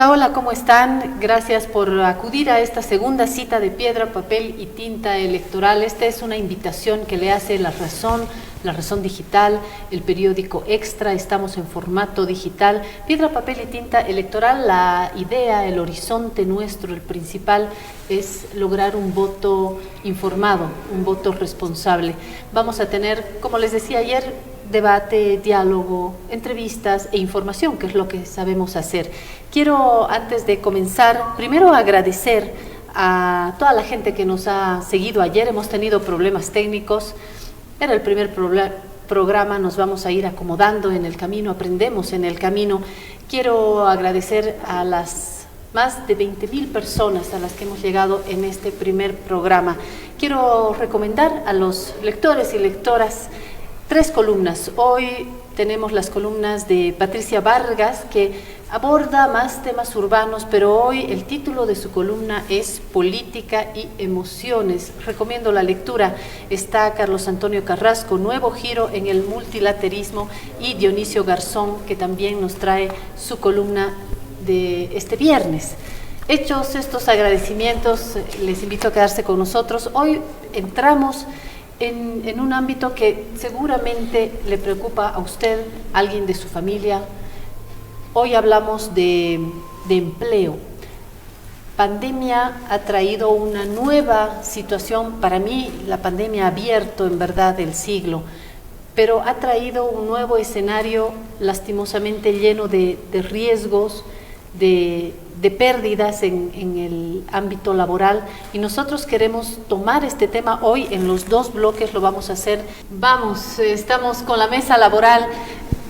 Hola, ¿cómo están? Gracias por acudir a esta segunda cita de Piedra, Papel y Tinta Electoral. Esta es una invitación que le hace La Razón Digital, el periódico Extra. Estamos en formato digital. Piedra, Papel y Tinta Electoral, la idea, el horizonte nuestro, el principal, es lograr un voto informado, un voto responsable. Vamos a tener, como les decía ayer, debate, diálogo, entrevistas e información, que es lo que sabemos hacer. Quiero, antes de comenzar, primero agradecer a toda la gente que nos ha seguido ayer. Hemos tenido problemas técnicos, era el primer programa, nos vamos a ir acomodando en el camino, aprendemos en el camino. Quiero agradecer a las más de 20,000 personas a las que hemos llegado en este primer programa. Quiero recomendar a los lectores y lectoras 3 columnas. Hoy tenemos las columnas de Patricia Vargas, que aborda más temas urbanos, pero hoy el título de su columna es Política y Emociones. Recomiendo la lectura. Está Carlos Antonio Carrasco, Nuevo Giro en el Multilaterismo, y Dionisio Garzón, que también nos trae su columna de este viernes. Hechos estos agradecimientos, les invito a quedarse con nosotros. Hoy entramos en un ámbito que seguramente le preocupa a usted, a alguien de su familia. Hoy hablamos de empleo. Pandemia ha traído una nueva situación. Para mí, la pandemia ha abierto en verdad el siglo, pero ha traído un nuevo escenario lastimosamente lleno de riesgos, de pérdidas en el ámbito laboral, y nosotros queremos tomar este tema hoy en los 2 bloques. Lo vamos a hacer. Estamos con la mesa laboral.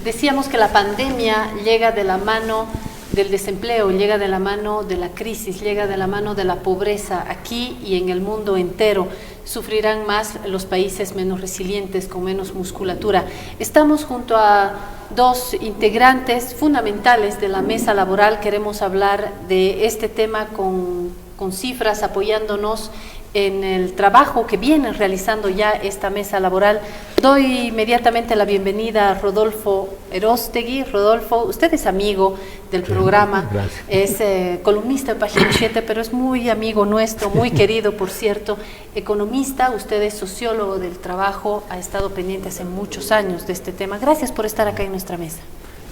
Decíamos que la pandemia llega de la mano del desempleo, llega de la mano de la crisis, llega de la mano de la pobreza. Aquí y en el mundo entero sufrirán más los países menos resilientes, con menos musculatura. Estamos junto a 2 integrantes fundamentales de la mesa laboral. Queremos hablar de este tema con cifras, apoyándonos en el trabajo que viene realizando ya esta mesa laboral. Doy inmediatamente la bienvenida a Rodolfo Erostegui. Rodolfo, usted es amigo del programa, es columnista en Página 7, pero es muy amigo nuestro, muy querido, por cierto, economista. Usted es sociólogo del trabajo, ha estado pendiente hace muchos años de este tema. Gracias por estar acá en nuestra mesa.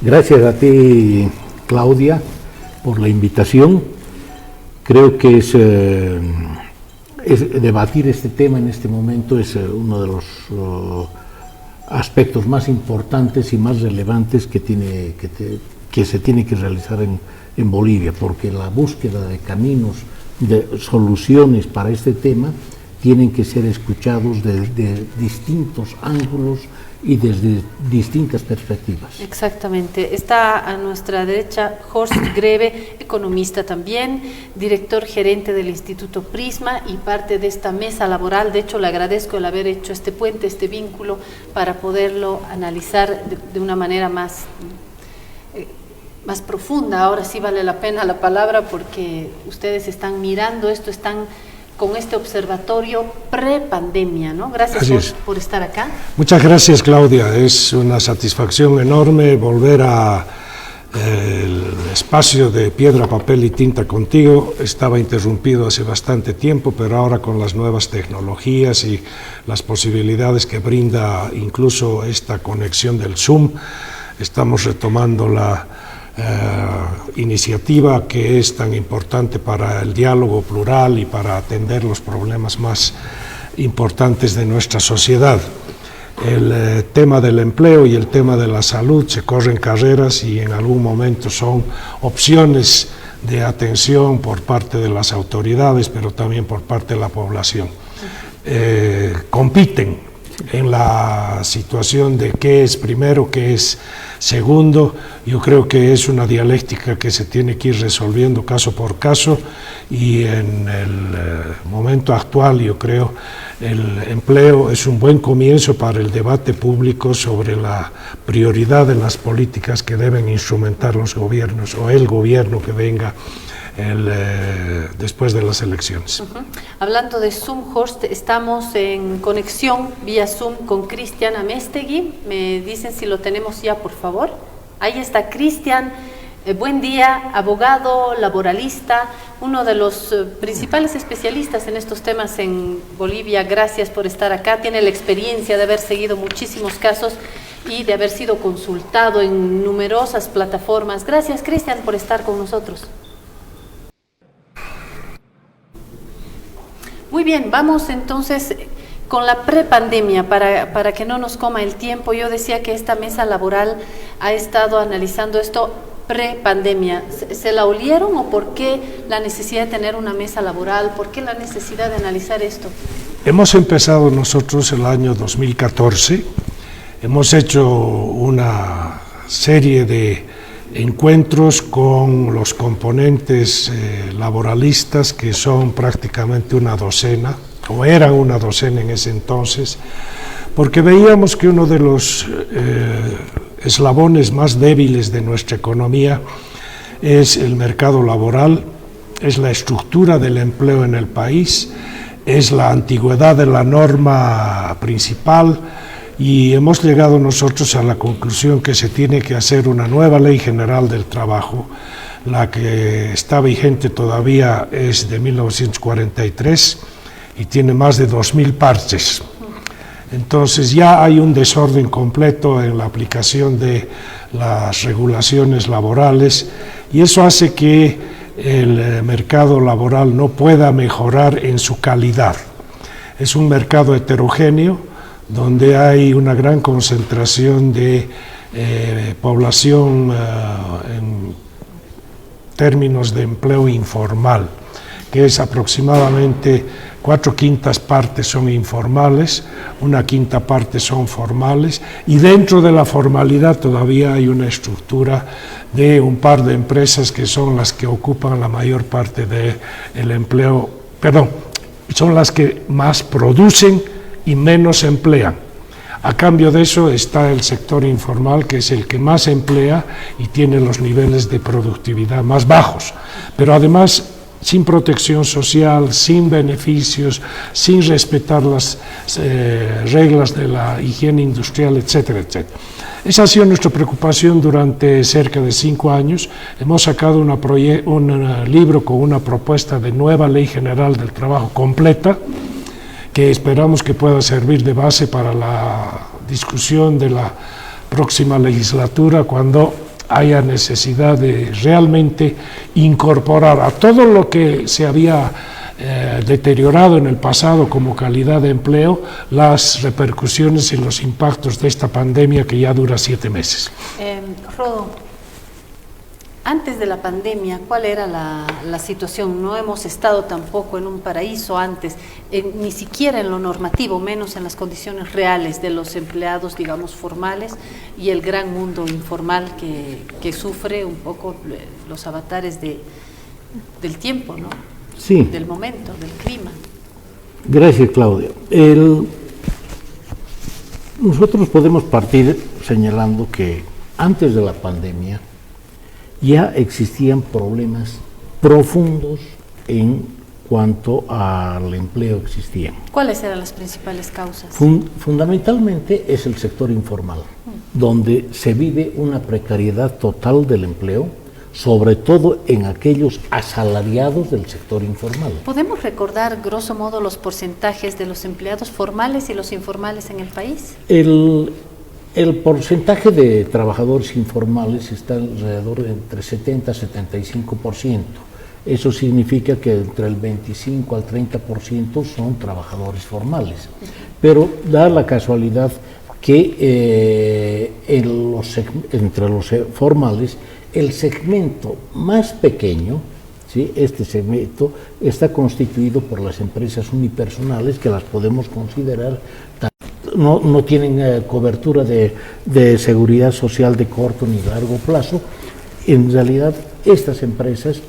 Gracias a ti, Claudia, por la invitación. Creo que es debatir este tema en este momento es uno de los aspectos más importantes y más relevantes que se tiene que realizar en Bolivia, porque la búsqueda de caminos, de soluciones para este tema, tienen que ser escuchados de distintos ángulos y desde distintas perspectivas. Exactamente. Está a nuestra derecha Horst Greve, economista también, director gerente del Instituto Prisma y parte de esta mesa laboral. De hecho, le agradezco el haber hecho este puente, este vínculo, para poderlo analizar de una manera más profunda. Ahora sí vale la pena la palabra, porque ustedes están mirando esto, están con este observatorio pre-pandemia, ¿no? Gracias por estar acá. Muchas gracias, Claudia. Es una satisfacción enorme volver al espacio de Piedra, Papel y Tinta contigo. Estaba interrumpido hace bastante tiempo, pero ahora con las nuevas tecnologías y las posibilidades que brinda incluso esta conexión del Zoom, estamos retomando la iniciativa que es tan importante para el diálogo plural y para atender los problemas más importantes de nuestra sociedad. El tema del empleo y el tema de la salud se corren carreras y en algún momento son opciones de atención por parte de las autoridades, pero también por parte de la población. Compiten en la situación de qué es primero, qué es segundo. Yo creo que es una dialéctica que se tiene que ir resolviendo caso por caso, y en el momento actual yo creo el empleo es un buen comienzo para el debate público sobre la prioridad de las políticas que deben instrumentar los gobiernos o el gobierno que venga después de las elecciones. Hablando de Zoom, Horst, estamos en conexión vía Zoom con Cristian Amestegui. Me dicen si lo tenemos ya, por favor. Ahí está Cristian. Buen día, abogado, laboralista, uno de los principales especialistas en estos temas en Bolivia. Gracias por estar acá. Tiene la experiencia de haber seguido muchísimos casos y de haber sido consultado en numerosas plataformas. Gracias, Cristian, por estar con nosotros. Muy bien, vamos entonces con la prepandemia, para que no nos coma el tiempo. Yo decía que esta mesa laboral ha estado analizando esto prepandemia. ¿Se la olieron o por qué la necesidad de tener una mesa laboral? ¿Por qué la necesidad de analizar esto? Hemos empezado nosotros el año 2014, hemos hecho una serie de encuentros con los componentes laboralistas, que son prácticamente una docena, o eran una docena en ese entonces, porque veíamos que uno de los eslabones más débiles de nuestra economía es el mercado laboral, es la estructura del empleo en el país, es la antigüedad de la norma principal, y hemos llegado nosotros a la conclusión que se tiene que hacer una nueva Ley General del Trabajo. La que está vigente todavía es de 1943 y tiene más de 2000 parches. Entonces ya hay un desorden completo en la aplicación de las regulaciones laborales, y eso hace que el mercado laboral no pueda mejorar en su calidad. Es un mercado heterogéneo, donde hay una gran concentración de población en términos de empleo informal, que es aproximadamente 4/5 partes son informales, 1/5 parte son formales, y dentro de la formalidad todavía hay una estructura de un par de empresas que son las que ocupan la mayor parte del empleo, son las que más producen y menos emplean. A cambio de eso está el sector informal, que es el que más emplea y tiene los niveles de productividad más bajos, pero además sin protección social, sin beneficios, sin respetar las reglas de la higiene industrial, etcétera, etcétera. Esa ha sido nuestra preocupación durante cerca de 5 años. Hemos sacado un libro con una propuesta de nueva Ley General del Trabajo completa, que esperamos que pueda servir de base para la discusión de la próxima legislatura, cuando haya necesidad de realmente incorporar a todo lo que se había deteriorado en el pasado como calidad de empleo, las repercusiones y los impactos de esta pandemia que ya dura 7 meses. Rodo, antes de la pandemia, ¿cuál era la situación? No hemos estado tampoco en un paraíso antes, ni siquiera en lo normativo, menos en las condiciones reales de los empleados, digamos, formales, y el gran mundo informal que sufre un poco los avatares del tiempo, ¿no? Sí. Del momento, del clima. Gracias, Claudia. Nosotros podemos partir señalando que antes de la pandemia ya existían problemas profundos en cuanto al empleo existían. ¿Cuáles eran las principales causas? Fundamentalmente es el sector informal, donde se vive una precariedad total del empleo, sobre todo en aquellos asalariados del sector informal. ¿Podemos recordar, grosso modo, los porcentajes de los empleados formales y los informales en el país? El porcentaje de trabajadores informales está alrededor de entre 70 y 75%. Eso significa que entre el 25 al 30% son trabajadores formales. Pero da la casualidad que entre los formales, el segmento más pequeño, ¿sí? Este segmento está constituido por las empresas unipersonales, que las podemos considerar no tienen cobertura de seguridad social de corto ni largo plazo. En realidad, estas empresas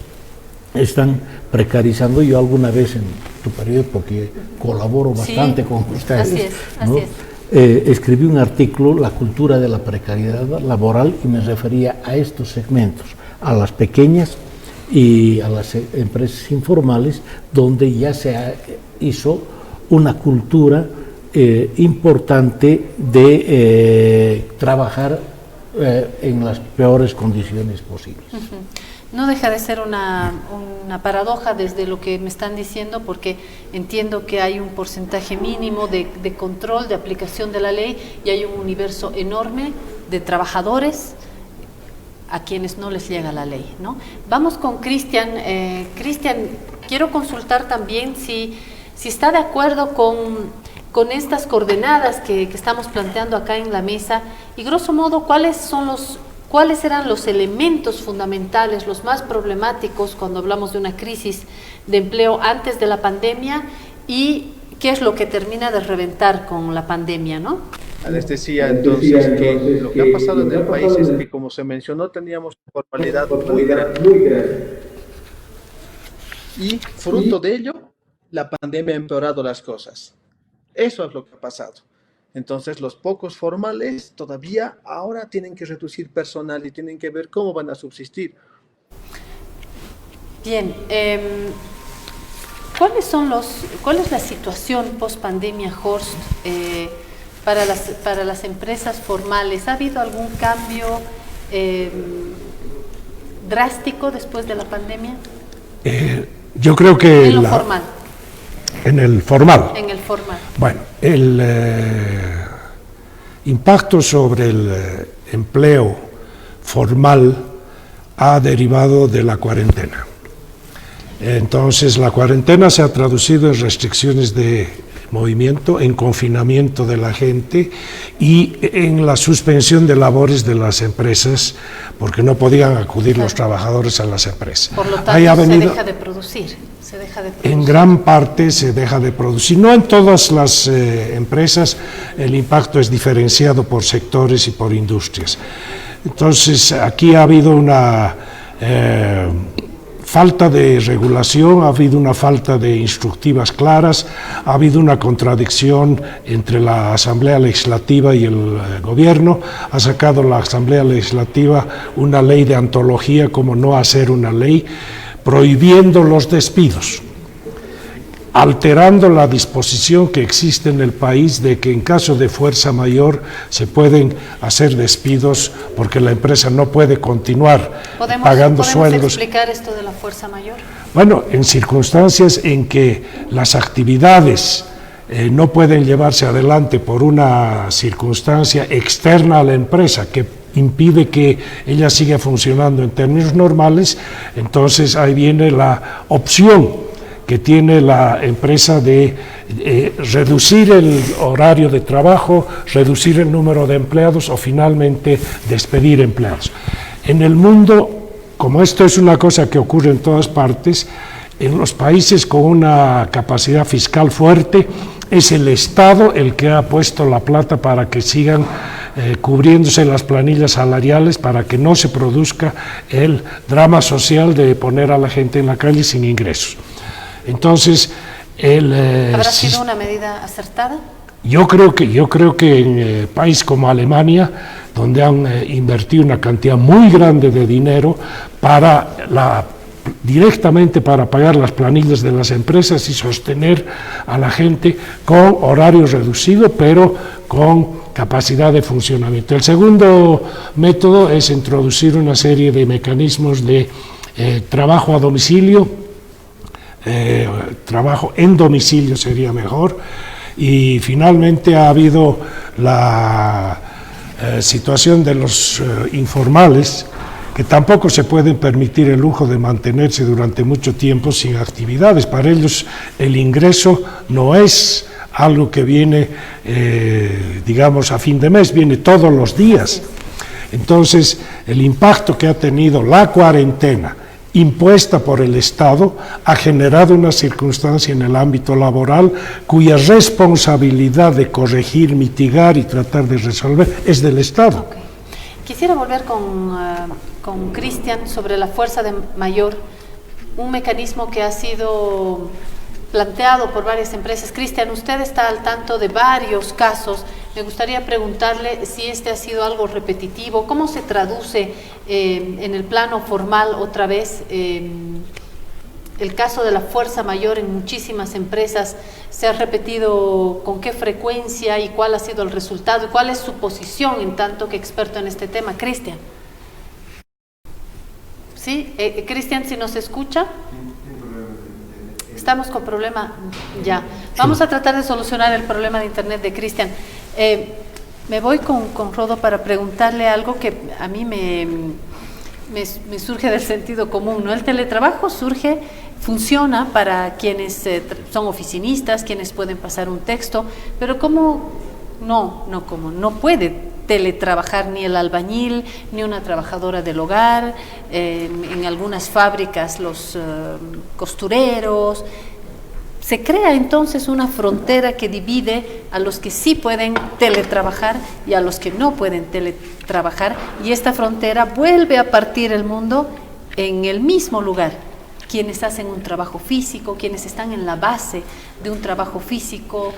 están precarizando. Yo alguna vez en tu periodo, porque colaboro bastante con ustedes, así es. Escribí un artículo, La cultura de la precariedad laboral, y me refería a estos segmentos, a las pequeñas y a las empresas informales, donde ya se hizo una cultura importante de trabajar en las peores condiciones posibles. No deja de ser una paradoja desde lo que me están diciendo, porque entiendo que hay un porcentaje mínimo de control, de aplicación de la ley, y hay un universo enorme de trabajadores a quienes no les llega la ley, ¿no? Vamos con Cristian. Cristian, quiero consultar también si está de acuerdo con estas coordenadas que estamos planteando acá en la mesa, y grosso modo, ¿cuáles eran los elementos fundamentales, los más problemáticos cuando hablamos de una crisis de empleo antes de la pandemia, y qué es lo que termina de reventar con la pandemia, ¿no? Les decía entonces que lo que ha pasado en el país es que, como se mencionó, teníamos una formalidad muy grande. Y fruto de ello, la pandemia ha empeorado las cosas. Eso es lo que ha pasado. Entonces, los pocos formales todavía ahora tienen que reducir personal y tienen que ver cómo van a subsistir. Bien, ¿cuál es la situación post-pandemia, Horst, para las empresas formales? ¿Ha habido algún cambio drástico después de la pandemia? Yo creo que... En lo formal. En el formal. En el formal. Bueno, el impacto sobre el empleo formal ha derivado de la cuarentena. Entonces, la cuarentena se ha traducido en restricciones de movimiento, en confinamiento de la gente y en la suspensión de labores de las empresas, porque no podían acudir los trabajadores a las empresas. Por lo tanto, se deja de producir. En gran parte se deja de producir. No en todas las empresas, el impacto es diferenciado por sectores y por industrias. Entonces, aquí ha habido una falta de regulación, ha habido una falta de instructivas claras, ha habido una contradicción entre la Asamblea Legislativa y el Gobierno. Ha sacado la Asamblea Legislativa una ley de antología, como no hacer una ley, prohibiendo los despidos, alterando la disposición que existe en el país de que en caso de fuerza mayor se pueden hacer despidos porque la empresa no puede continuar pagando sueldos. ¿Podemos explicar esto de la fuerza mayor? Bueno, en circunstancias en que las actividades no pueden llevarse adelante por una circunstancia externa a la empresa que impide que ella siga funcionando en términos normales, entonces ahí viene la opción que tiene la empresa de reducir el horario de trabajo, reducir el número de empleados o finalmente despedir empleados. En el mundo, como esto es una cosa que ocurre en todas partes, en los países con una capacidad fiscal fuerte, es el Estado el que ha puesto la plata para que sigan cubriéndose las planillas salariales, para que no se produzca el drama social de poner a la gente en la calle sin ingresos. Entonces, ¿habrá sido una medida acertada? Yo creo que en país como Alemania, donde han invertido una cantidad muy grande de dinero directamente para pagar las planillas de las empresas y sostener a la gente con horario reducido, pero con capacidad de funcionamiento. El segundo método es introducir una serie de mecanismos de trabajo a domicilio, trabajo en domicilio sería mejor, y finalmente ha habido la situación de los informales, que tampoco se pueden permitir el lujo de mantenerse durante mucho tiempo sin actividades. Para ellos el ingreso no es algo que viene, digamos, a fin de mes, viene todos los días. Entonces, el impacto que ha tenido la cuarentena impuesta por el Estado ha generado una circunstancia en el ámbito laboral cuya responsabilidad de corregir, mitigar y tratar de resolver es del Estado. Okay. Quisiera volver con Cristian sobre la fuerza mayor, un mecanismo que ha sido planteado por varias empresas. Cristian, usted está al tanto de varios casos. Me gustaría preguntarle si este ha sido algo repetitivo, cómo se traduce en el plano formal otra vez el caso de la fuerza mayor en muchísimas empresas se ha repetido con qué frecuencia y cuál ha sido el resultado y cuál es su posición en tanto que experto en este tema. Cristian. ¿Sí? Cristian, si nos escucha. Estamos con problema, ya. Vamos a tratar de solucionar el problema de internet de Cristian. Me voy con Rodo para preguntarle algo que a mí me surge del sentido común, ¿no? El teletrabajo funciona para quienes son oficinistas, quienes pueden pasar un texto, pero no puede teletrabajar ni el albañil, ni una trabajadora del hogar, en algunas fábricas los costureros. Se crea entonces una frontera que divide a los que sí pueden teletrabajar y a los que no pueden teletrabajar, y esta frontera vuelve a partir el mundo en el mismo lugar. Quienes hacen un trabajo físico, quienes están en la base de un trabajo físico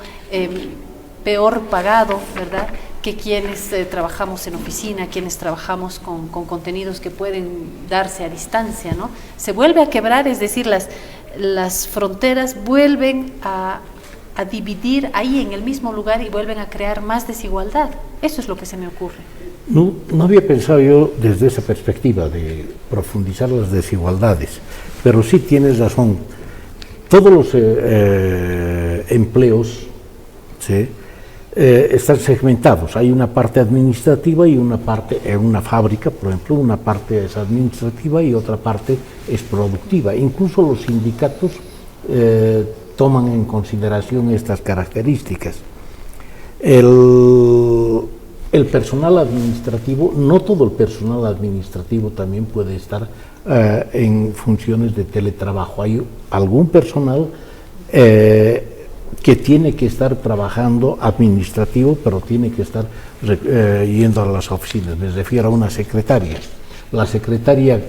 peor pagado, ¿verdad?, que quienes trabajamos en oficina, quienes trabajamos con contenidos que pueden darse a distancia, ¿no? Se vuelve a quebrar, es decir, las fronteras vuelven a dividir ahí en el mismo lugar y vuelven a crear más desigualdad. Eso es lo que se me ocurre. No había pensado yo desde esa perspectiva de profundizar las desigualdades, pero sí tienes razón. Todos los empleos, ¿sí?, están segmentados. Hay una parte administrativa y una parte, en una fábrica, por ejemplo, una parte es administrativa y otra parte es productiva. Incluso los sindicatos toman en consideración estas características. El personal administrativo, no todo el personal administrativo también puede estar en funciones de teletrabajo. Hay algún personal que tiene que estar trabajando administrativo, pero tiene que estar yendo a las oficinas. Me refiero a una secretaria. La secretaria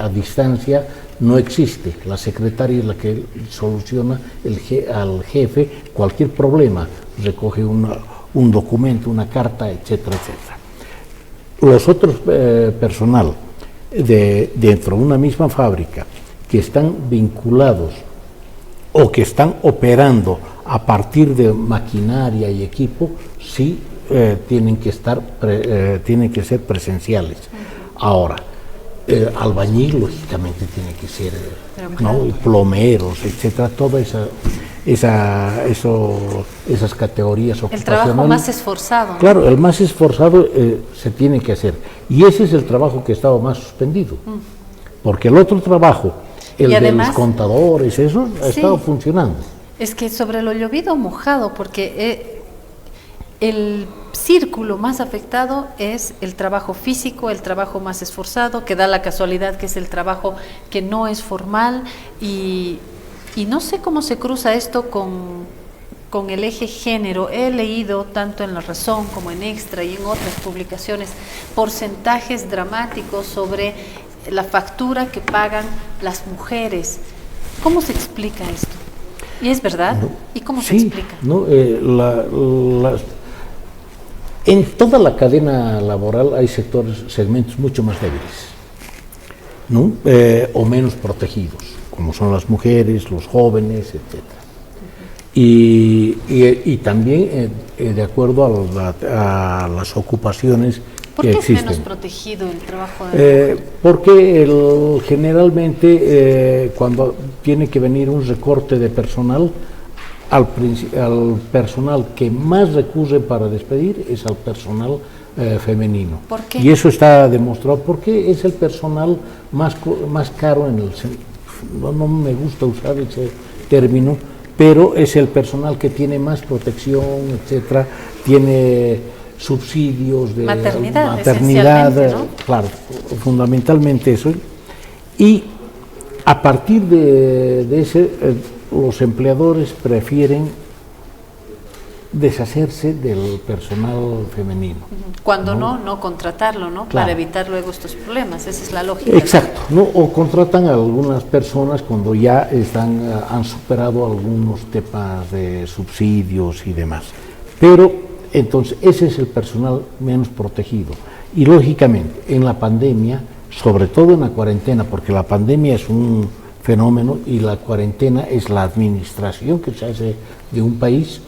a distancia no existe. La secretaria es la que soluciona al jefe cualquier problema, recoge un documento, una carta, etcétera, etcétera. Los otros personal dentro de una misma fábrica que están vinculados o que están operando a partir de maquinaria y equipo, sí tienen que ser presenciales. Ahora, albañil lógicamente tiene que ser, ¿no?, plomeros, etcétera, todas esas categorías ocupacionales. El trabajo más esforzado, ¿no? Claro, el más esforzado se tiene que hacer, y ese es el trabajo que estaba más suspendido, porque el otro trabajo, el además, de los contadores, eso ha estado funcionando. Es que sobre lo llovido mojado, porque el círculo más afectado es el trabajo físico, el trabajo más esforzado, que da la casualidad que es el trabajo que no es formal, y no sé cómo se cruza esto con el eje género. He leído tanto en La Razón como en Extra y en otras publicaciones porcentajes dramáticos sobre la factura que pagan las mujeres. ¿Cómo se explica esto? ¿Y es verdad? No, ¿y cómo se explica? No, en toda la cadena laboral hay segmentos mucho más débiles, ¿no? O menos protegidos, como son las mujeres, los jóvenes, etcétera. Y también de acuerdo a las ocupaciones. ¿Por qué es menos protegido el trabajo de porque generalmente cuando tiene que venir un recorte de personal, al personal que más recurre para despedir es al personal femenino. ¿Por qué? Y eso está demostrado porque es el personal más caro no me gusta usar ese término, pero es el personal que tiene más protección, etcétera, tiene subsidios de maternidad, ¿no? Claro, fundamentalmente eso. Y a partir de ese, los empleadores prefieren deshacerse del personal femenino. Cuando no contratarlo, ¿no? Claro. Para evitar luego estos problemas, esa es la lógica. Exacto, ¿no? O contratan a algunas personas cuando ya han superado algunos temas de subsidios y demás. Pero entonces, ese es el personal menos protegido. Y lógicamente, en la pandemia, sobre todo en la cuarentena, porque la pandemia es un fenómeno, y la cuarentena es la administración que se hace de un país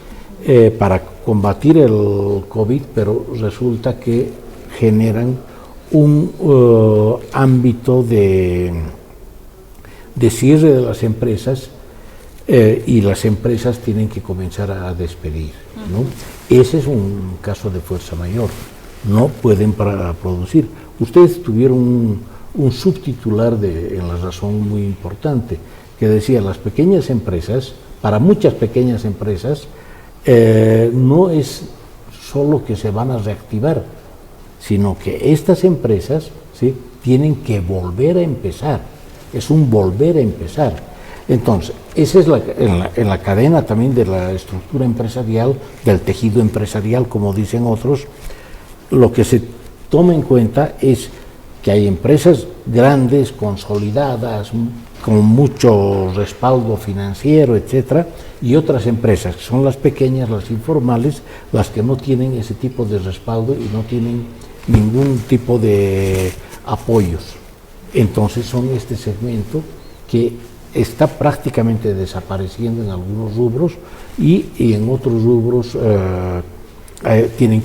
para combatir el COVID, pero resulta que generan un ámbito de cierre de las empresas, y las empresas tienen que comenzar a despedir, ¿no? Ese es un caso de fuerza mayor, no pueden producir. Ustedes tuvieron un subtitular en La Razón muy importante, que decía: las pequeñas empresas, para muchas pequeñas empresas, no es solo que se van a reactivar, sino que estas empresas, ¿sí?, tienen que volver a empezar, es un volver a empezar. Entonces, esa es en la cadena también de la estructura empresarial, del tejido empresarial, como dicen otros. Lo que se toma en cuenta es que hay empresas grandes, consolidadas, con mucho respaldo financiero, etcétera, y otras empresas que son las pequeñas, las informales, las que no tienen ese tipo de respaldo y no tienen ningún tipo de apoyos. Entonces son este segmento que está prácticamente desapareciendo en algunos rubros, y en otros rubros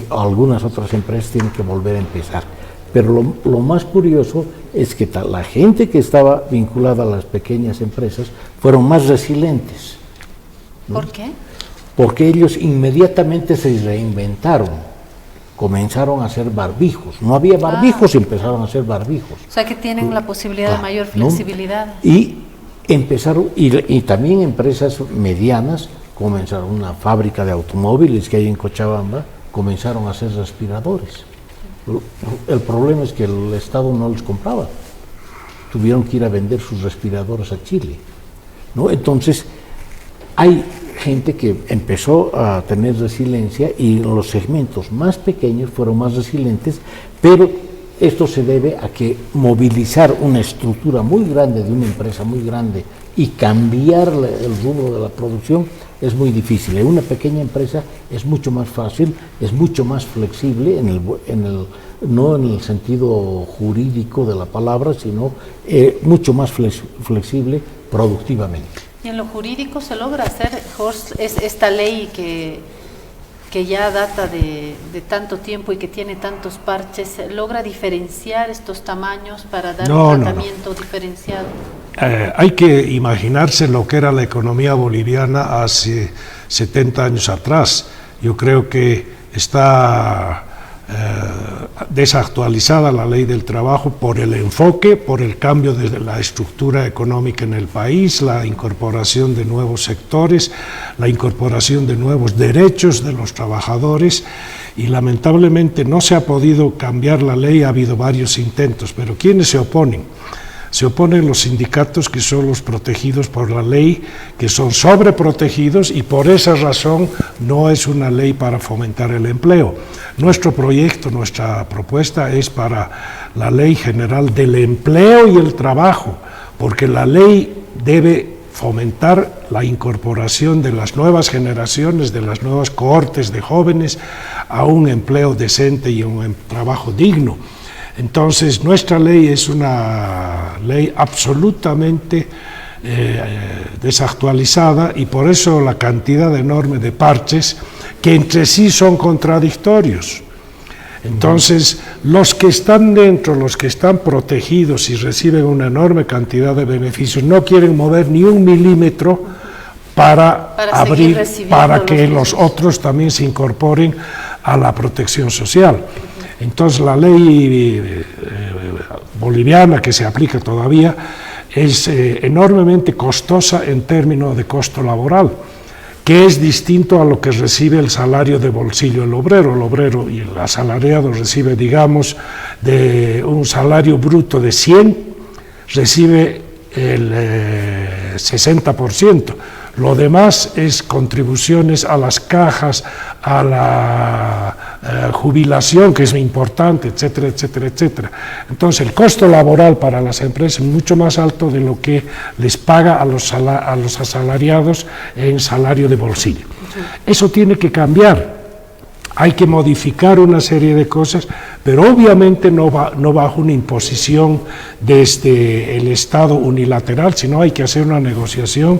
algunas otras empresas tienen que volver a empezar. Pero lo más curioso es que la gente que estaba vinculada a las pequeñas empresas fueron más resilientes, ¿no? ¿Por qué? Porque ellos inmediatamente se reinventaron, comenzaron a hacer barbijos. No había barbijos y empezaron a hacer barbijos. O sea que tienen la posibilidad de mayor flexibilidad. ¿No? Y empezaron, y también empresas medianas comenzaron, una fábrica de automóviles que hay en Cochabamba, comenzaron a hacer respiradores. El problema es que el Estado no los compraba, tuvieron que ir a vender sus respiradores a Chile, ¿no? Entonces hay gente que empezó a tener resiliencia, y los segmentos más pequeños fueron más resilientes, pero esto se debe a que movilizar una estructura muy grande de una empresa muy grande y cambiar el rubro de la producción es muy difícil. En una pequeña empresa es mucho más fácil, es mucho más flexible, no en el sentido jurídico de la palabra, sino mucho más flexible productivamente. ¿Y en lo jurídico se logra hacer, Horst, esta ley que ya data de tanto tiempo y que tiene tantos parches, logra diferenciar estos tamaños para dar un tratamiento diferenciado? Hay que imaginarse lo que era la economía boliviana hace 70 años atrás. Yo creo que está desactualizada la ley del trabajo por el enfoque, por el cambio de la estructura económica en el país, la incorporación de nuevos sectores, la incorporación de nuevos derechos de los trabajadores, y lamentablemente no se ha podido cambiar la ley. Ha habido varios intentos, pero ¿quiénes se oponen? Se oponen los sindicatos, que son los protegidos por la ley, que son sobreprotegidos, y por esa razón no es una ley para fomentar el empleo. Nuestro proyecto, nuestra propuesta es para la Ley General del Empleo y el Trabajo, porque la ley debe fomentar la incorporación de las nuevas generaciones, de las nuevas cohortes de jóvenes a un empleo decente y un trabajo digno. Entonces, nuestra ley es una ley absolutamente desactualizada, y por eso la cantidad enorme de parches que entre sí son contradictorios. Entonces, los que están dentro, los que están protegidos y reciben una enorme cantidad de beneficios, no quieren mover ni un milímetro para abrir, para que los otros también se incorporen a la protección social. Entonces, la ley boliviana que se aplica todavía es enormemente costosa en términos de costo laboral, que es distinto a lo que recibe el salario de bolsillo el obrero. El obrero y el asalariado recibe, digamos, de un salario bruto de 100, recibe el 60%. Lo demás es contribuciones a las cajas, a la jubilación, que es muy importante, etcétera, etcétera, etcétera. Entonces, el costo laboral para las empresas es mucho más alto de lo que les paga a los asalariados en salario de bolsillo. Eso tiene que cambiar. hay que modificar una serie de cosas, pero obviamente no bajo una imposición desde el Estado unilateral, sino hay que hacer una negociación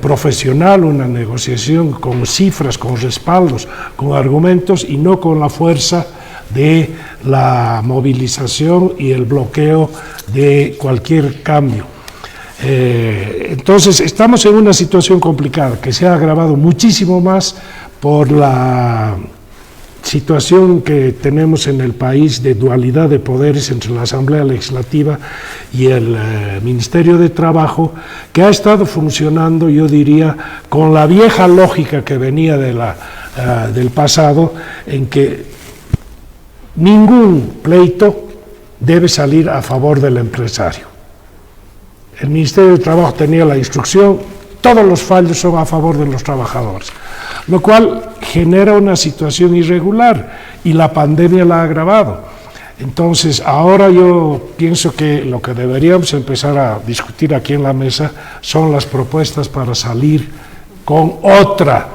profesional, una negociación con cifras, con respaldos, con argumentos y no con la fuerza de la movilización y el bloqueo de cualquier cambio. Entonces estamos en una situación complicada que se ha agravado muchísimo más por la situación que tenemos en el país de dualidad de poderes entre la Asamblea Legislativa y el Ministerio de Trabajo, que ha estado funcionando, yo diría, con la vieja lógica que venía del pasado, en que ningún pleito debe salir a favor del empresario. El Ministerio de Trabajo tenía la instrucción, todos los fallos son a favor de los trabajadores, lo cual genera una situación irregular y la pandemia la ha agravado. Entonces, ahora yo pienso que lo que deberíamos empezar a discutir aquí en la mesa son las propuestas para salir con otra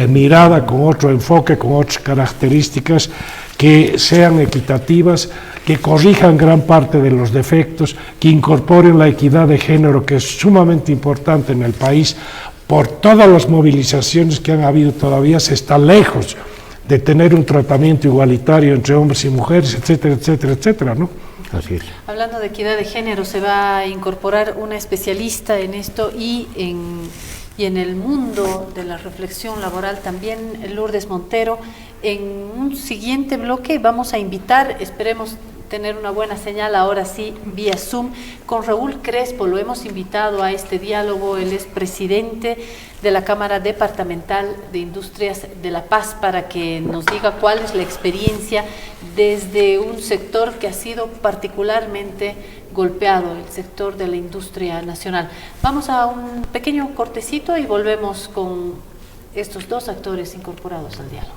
mirada, con otro enfoque, con otras características que sean equitativas, que corrijan gran parte de los defectos, que incorporen la equidad de género, que es sumamente importante en el país. Por todas las movilizaciones que han habido, todavía se está lejos de tener un tratamiento igualitario entre hombres y mujeres, etcétera, etcétera, etcétera, ¿no? Así es. Hablando de equidad de género, se va a incorporar una especialista en esto y en el mundo de la reflexión laboral también, Lourdes Montero. En un siguiente bloque vamos a invitar, esperemos tener una buena señal, ahora sí, vía Zoom, con Raúl Crespo. Lo hemos invitado a este diálogo. Él es presidente de la Cámara Departamental de Industrias de La Paz, para que nos diga cuál es la experiencia desde un sector que ha sido particularmente golpeado, el sector de la industria nacional. Vamos a un pequeño cortecito y volvemos con estos dos actores incorporados al diálogo.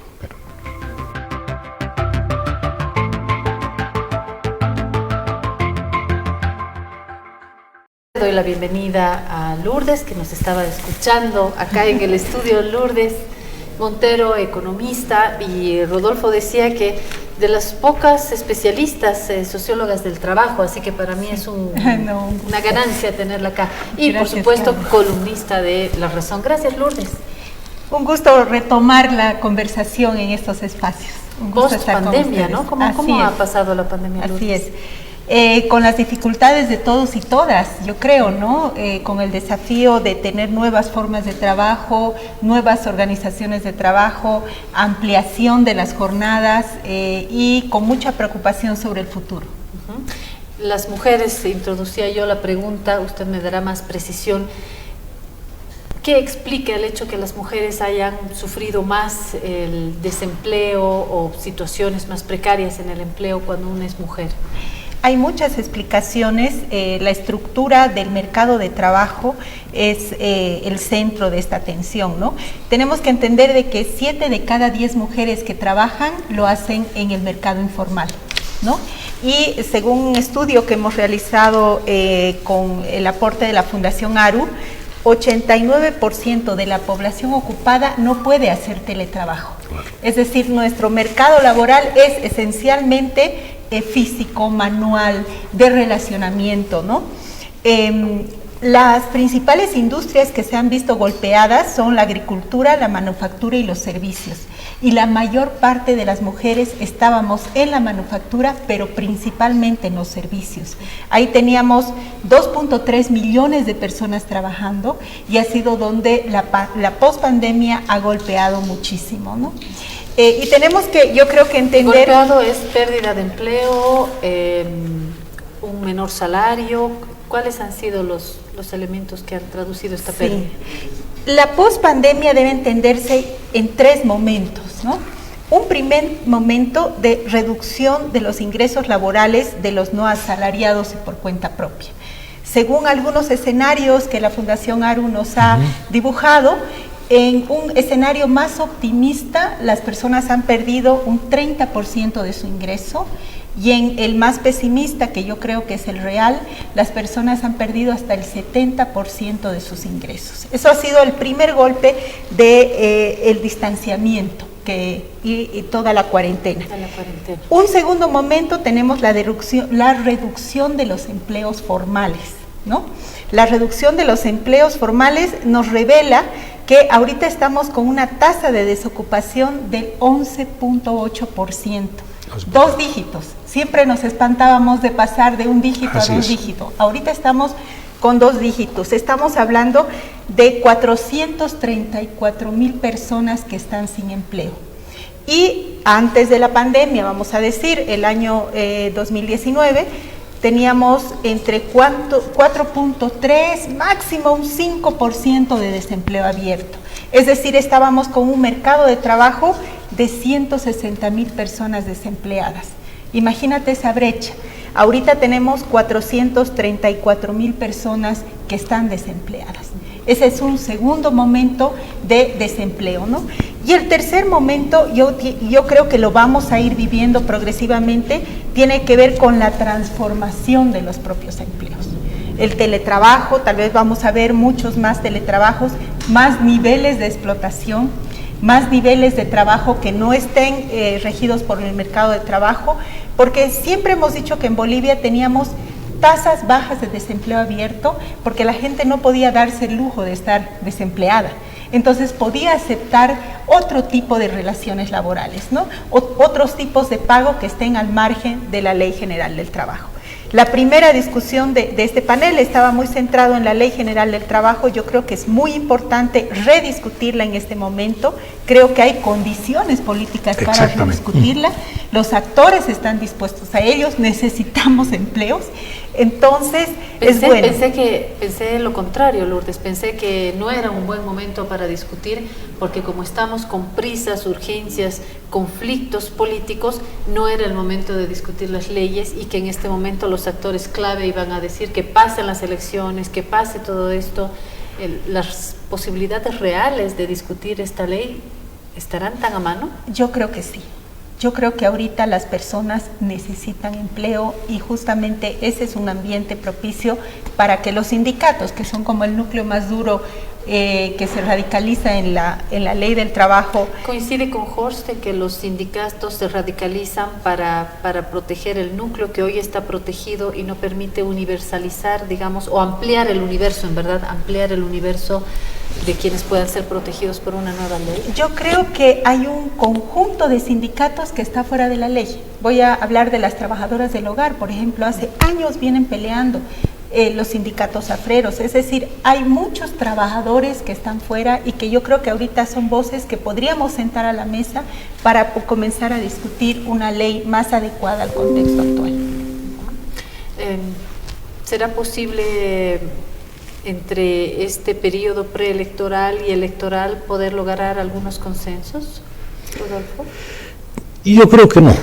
Doy la bienvenida a Lourdes, que nos estaba escuchando acá en el estudio. Lourdes Montero, economista, y Rodolfo decía que de las pocas especialistas sociólogas del trabajo, así que para mí es una ganancia tenerla acá. Y gracias, por supuesto, columnista de La Razón. Gracias, Lourdes. Un gusto retomar la conversación en estos espacios. Post pandemia, ¿no? ¿Cómo ha pasado la pandemia, Lourdes? Así es. Con las dificultades de todos y todas, yo creo, ¿no? Con el desafío de tener nuevas formas de trabajo, nuevas organizaciones de trabajo, ampliación de las jornadas y con mucha preocupación sobre el futuro. Las mujeres, introducía yo la pregunta, usted me dará más precisión. ¿Qué explica el hecho que las mujeres hayan sufrido más el desempleo o situaciones más precarias en el empleo cuando una es mujer? Hay muchas explicaciones. La estructura del mercado de trabajo es el centro de esta tensión, ¿no? Tenemos que entender de que 7 de cada 10 mujeres que trabajan lo hacen en el mercado informal, ¿no? Y según un estudio que hemos realizado con el aporte de la Fundación ARU, 89% de la población ocupada no puede hacer teletrabajo. Es decir, nuestro mercado laboral es esencialmente físico, manual, de relacionamiento, ¿no? Las principales industrias que se han visto golpeadas son la agricultura, la manufactura y los servicios. Y la mayor parte de las mujeres estábamos en la manufactura, pero principalmente en los servicios. Ahí teníamos 2.3 millones de personas trabajando y ha sido donde la pospandemia ha golpeado muchísimo, ¿no? Y tenemos que, yo creo que entender... ¿Golpeado es pérdida de empleo, un menor salario? ¿Cuáles han sido los elementos que han traducido esta pérdida? Sí. La pospandemia debe entenderse en 3 momentos, ¿no? Un primer momento de reducción de los ingresos laborales de los no asalariados y por cuenta propia. Según algunos escenarios que la Fundación ARU nos ha dibujado, en un escenario más optimista, las personas han perdido un 30% de su ingreso, y en el más pesimista, que yo creo que es el real, las personas han perdido hasta el 70% de sus ingresos. Eso ha sido el primer golpe del distanciamiento, y toda la cuarentena. Un segundo momento tenemos la reducción de los empleos formales, ¿no? La reducción de los empleos formales nos revela que ahorita estamos con una tasa de desocupación del 11.8%, 2 dígitos. Siempre nos espantábamos de pasar de un dígito a 2 dígitos. Ahorita estamos con 2 dígitos. Estamos hablando de 434,000 personas que están sin empleo. Y antes de la pandemia, vamos a decir, el año 2019, teníamos entre 4.3, máximo un 5% de desempleo abierto. Es decir, estábamos con un mercado de trabajo de 160,000 personas desempleadas. Imagínate esa brecha. Ahorita tenemos 434,000 personas que están desempleadas. Ese es un segundo momento de desempleo, ¿no? Y el tercer momento, yo creo que lo vamos a ir viviendo progresivamente, tiene que ver con la transformación de los propios empleos. El teletrabajo, tal vez vamos a ver muchos más teletrabajos, más niveles de explotación, más niveles de trabajo que no estén regidos por el mercado de trabajo, porque siempre hemos dicho que en Bolivia teníamos tasas bajas de desempleo abierto, porque la gente no podía darse el lujo de estar desempleada. Entonces podía aceptar otro tipo de relaciones laborales, ¿no? Otros tipos de pago que estén al margen de la Ley General del Trabajo. La primera discusión de este panel estaba muy centrado en la Ley General del Trabajo. Yo creo que es muy importante rediscutirla en este momento. Creo que hay condiciones políticas para rediscutirla. Los actores están dispuestos a ellos, necesitamos empleos. Entonces, es bueno. Pensé lo contrario, Lourdes. Pensé que no era un buen momento para discutir, porque como estamos con prisas, urgencias, conflictos políticos, no era el momento de discutir las leyes, y que en este momento los actores clave iban a decir que pasen las elecciones, que pase todo esto. ¿Las posibilidades reales de discutir esta ley estarán tan a mano? Yo creo que sí. Yo creo que ahorita las personas necesitan empleo, y justamente ese es un ambiente propicio para que los sindicatos, que son como el núcleo más duro que se radicaliza en la ley del trabajo. ¿Coincide con Horst que los sindicatos se radicalizan para proteger el núcleo que hoy está protegido y no permite universalizar, digamos, o ampliar el universo, en verdad, ampliar el universo de quienes puedan ser protegidos por una nueva ley? Yo creo que hay un conjunto de sindicatos que está fuera de la ley. Voy a hablar de las trabajadoras del hogar, por ejemplo. Hace años vienen peleando los sindicatos afreros, es decir, hay muchos trabajadores que están fuera, y que yo creo que ahorita son voces que podríamos sentar a la mesa para comenzar a discutir una ley más adecuada al contexto actual. ¿Será posible entre este periodo preelectoral y electoral poder lograr algunos consensos, Rodolfo? Yo creo que no.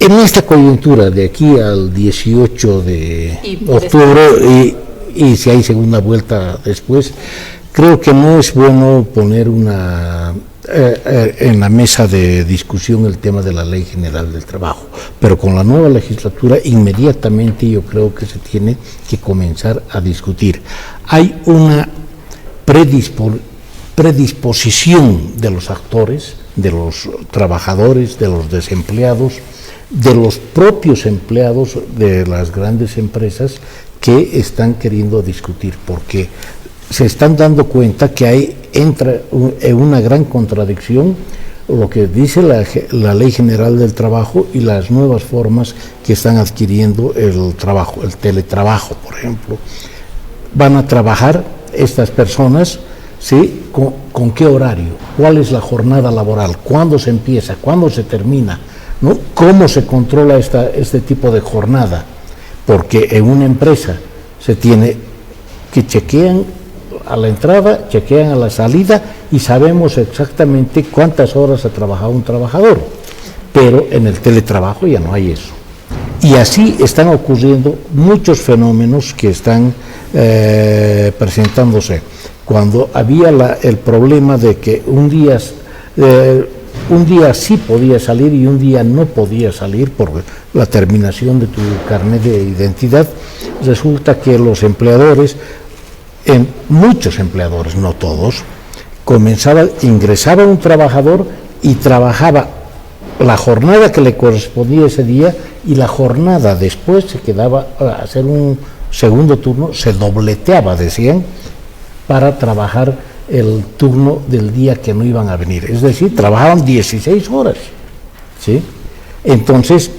En esta coyuntura de aquí al 18 de octubre, y si hay segunda vuelta después, creo que no es bueno poner en la mesa de discusión el tema de la Ley General del Trabajo, pero con la nueva legislatura inmediatamente yo creo que se tiene que comenzar a discutir. Hay una predisposición de los actores, de los trabajadores, de los desempleados, de los propios empleados de las grandes empresas, que están queriendo discutir, porque se están dando cuenta que entra en una gran contradicción lo que dice la Ley General del Trabajo y las nuevas formas que están adquiriendo el trabajo, el teletrabajo, por ejemplo. Van a trabajar estas personas, ¿sí? ¿Con qué horario? ¿Cuál es la jornada laboral? ¿Cuándo se empieza? ¿Cuándo se termina? ¿No? ¿Cómo se controla este tipo de jornada? Porque en una empresa se tiene que chequean a la entrada, chequean a la salida, y sabemos exactamente cuántas horas ha trabajado un trabajador, pero en el teletrabajo ya no hay eso. Y así están ocurriendo muchos fenómenos que están presentándose. Cuando había el problema de que un día sí podía salir y un día no podía salir por la terminación de tu carnet de identidad, resulta que los empleadores, muchos empleadores, no todos, ingresaba un trabajador y trabajaba la jornada que le correspondía ese día, y la jornada después se quedaba a hacer un segundo turno, se dobleteaba, decían, para trabajar el turno del día que no iban a venir. Es decir, trabajaban 16 horas, ¿sí? Entonces,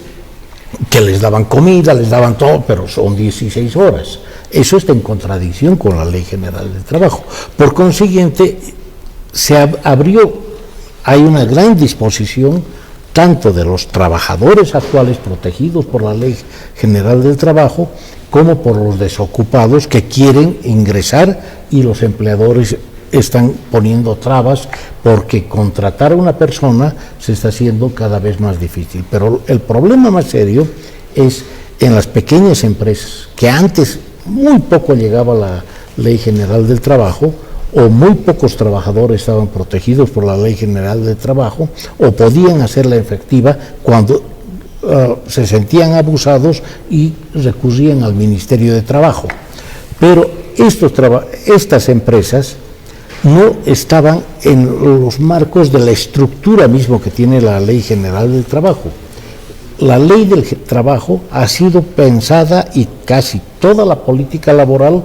que les daban comida, les daban todo, pero son 16 horas. Eso está en contradicción con la Ley General del Trabajo. Por consiguiente, hay una gran disposición tanto de los trabajadores actuales protegidos por la Ley General del Trabajo como por los desocupados que quieren ingresar, y los empleadores están poniendo trabas porque contratar a una persona se está haciendo cada vez más difícil. Pero el problema más serio es en las pequeñas empresas, que antes muy poco llegaba la Ley General del Trabajo, o muy pocos trabajadores estaban protegidos por la Ley General del Trabajo, o podían hacerla efectiva cuando se sentían abusados y recurrían al Ministerio de Trabajo. Pero estas empresas no estaban en los marcos de la estructura mismo que tiene la Ley General del Trabajo. La Ley del Trabajo ha sido pensada, y casi toda la política laboral,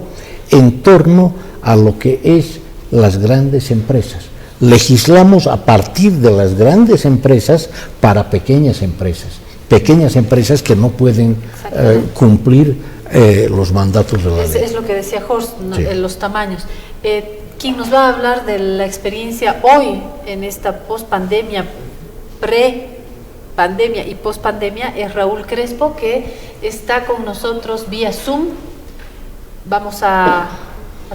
en torno a lo que es las grandes empresas. Legislamos a partir de las grandes empresas para pequeñas empresas que no pueden cumplir los mandatos de la ley. Es lo que decía Horst, ¿no? Sí. Los tamaños. ¿Quién nos va a hablar de la experiencia hoy en esta pospandemia, pre-pandemia y pospandemia? Es Raúl Crespo, que está con nosotros vía Zoom. Vamos a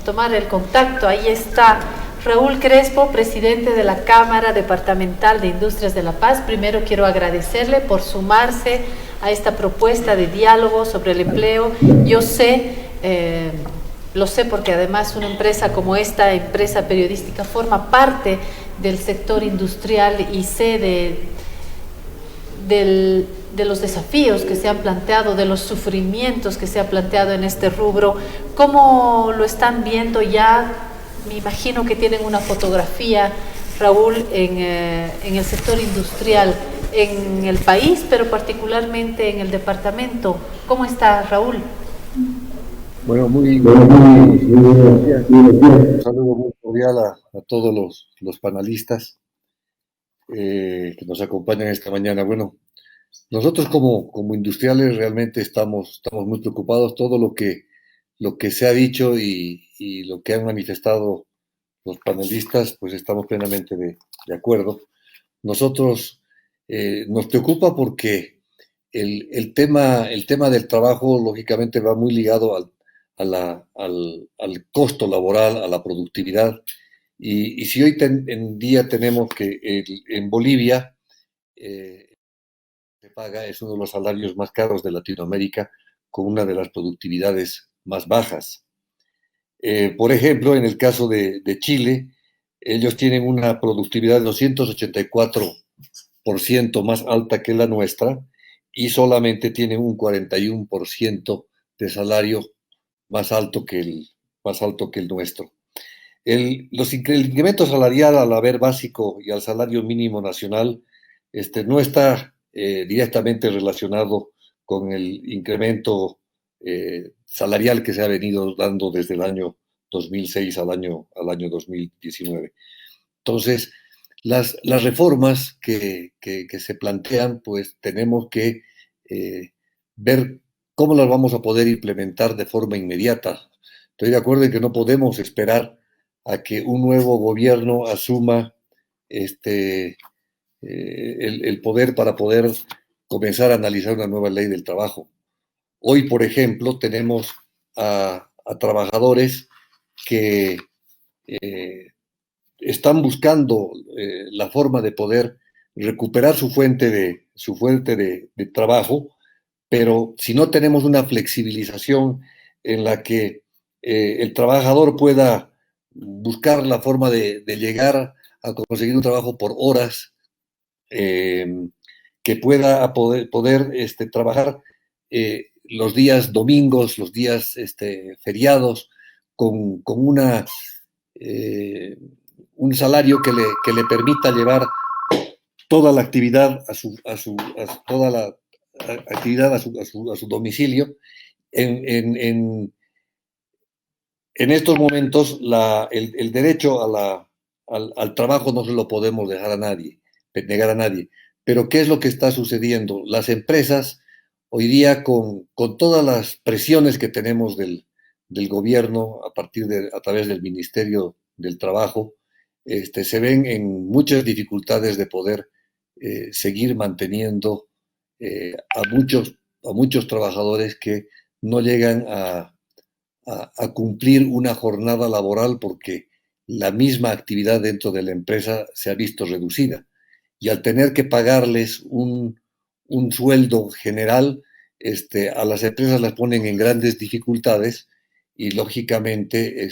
tomar el contacto. Ahí está Raúl Crespo, presidente de la Cámara Departamental de Industrias de La Paz. Primero quiero agradecerle por sumarse a esta propuesta de diálogo sobre el empleo. Yo sé, lo sé porque además una empresa como esta empresa periodística forma parte del sector industrial, y sé de los desafíos que se han planteado, de los sufrimientos que se han planteado en este rubro. ¿Cómo lo están viendo ya? Me imagino que tienen una fotografía, Raúl, en el sector industrial en el país, pero particularmente en el departamento. ¿Cómo está, Raúl? Bueno, muy buenos días. Un saludo muy cordial a todos los panelistas que nos acompañan esta mañana. Bueno, nosotros como industriales realmente estamos muy preocupados. Todo lo que se ha dicho y lo que han manifestado los panelistas, pues estamos plenamente de acuerdo. Nosotros nos preocupa porque el tema del trabajo lógicamente va muy ligado al costo laboral, a la productividad. Y si hoy en día tenemos que en Bolivia se paga, es uno de los salarios más caros de Latinoamérica, con una de las productividades más bajas. Por ejemplo, en el caso de Chile, ellos tienen una productividad de 284% más alta que la nuestra, y solamente tienen un 41% de salario más alto que el nuestro. El incremento salarial al haber básico y al salario mínimo nacional no está directamente relacionado con el incremento salarial que se ha venido dando desde el año 2006 al año 2019. Entonces, las reformas que se plantean, pues tenemos que ver cómo las vamos a poder implementar de forma inmediata. Estoy de acuerdo en que no podemos esperar a que un nuevo gobierno asuma el poder para poder comenzar a analizar una nueva ley del trabajo. Hoy, por ejemplo, tenemos a trabajadores que están buscando la forma de poder recuperar su fuente de trabajo, pero si no tenemos una flexibilización en la que el trabajador pueda buscar la forma de llegar a conseguir un trabajo por horas, que pueda poder trabajar los días domingos, los días feriados, con un salario que le permita llevar toda la actividad a su domicilio. En estos momentos el derecho al trabajo no se lo podemos negar a nadie, pero ¿qué es lo que está sucediendo? Las empresas hoy día con todas las presiones que tenemos del gobierno a través del Ministerio del Trabajo, se ven en muchas dificultades de poder seguir manteniendo a muchos trabajadores que no llegan a cumplir una jornada laboral porque la misma actividad dentro de la empresa se ha visto reducida. Y al tener que pagarles un sueldo general, a las empresas las ponen en grandes dificultades y lógicamente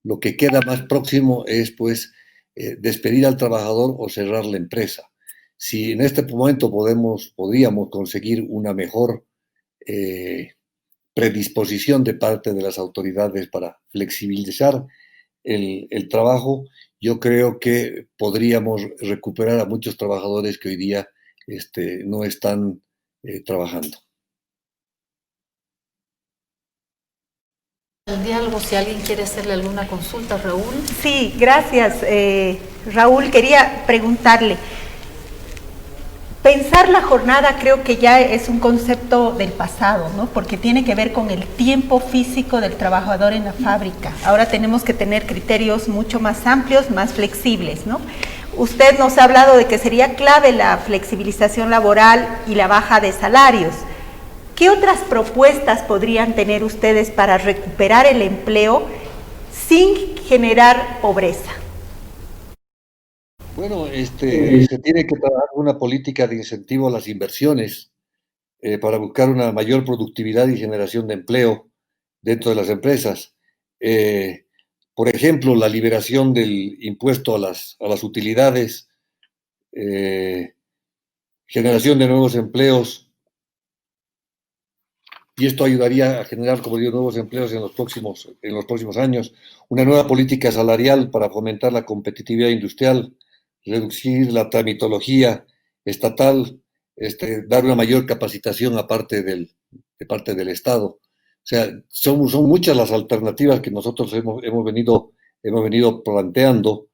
lo que queda más próximo es pues despedir al trabajador o cerrar la empresa. Si en este momento podríamos conseguir una mejor predisposición de parte de las autoridades para flexibilizar el trabajo, yo creo que podríamos recuperar a muchos trabajadores que hoy día no están trabajando. El diálogo, si alguien quiere hacerle alguna consulta, Raúl. Sí, gracias, Raúl. Quería preguntarle, pensar la jornada creo que ya es un concepto del pasado, ¿no? Porque tiene que ver con el tiempo físico del trabajador en la fábrica. Ahora tenemos que tener criterios mucho más amplios, más flexibles, ¿no? Usted nos ha hablado de que sería clave la flexibilización laboral y la baja de salarios. ¿Qué otras propuestas podrían tener ustedes para recuperar el empleo sin generar pobreza? Bueno, se tiene que trabajar una política de incentivo a las inversiones para buscar una mayor productividad y generación de empleo dentro de las empresas. Por ejemplo, la liberación del impuesto a las utilidades, generación de nuevos empleos, y esto ayudaría a generar, como digo, nuevos empleos en los próximos años. Una nueva política salarial para fomentar la competitividad industrial, reducir la tramitología estatal, dar una mayor capacitación de parte del Estado. O sea, son muchas las alternativas que nosotros hemos venido planteando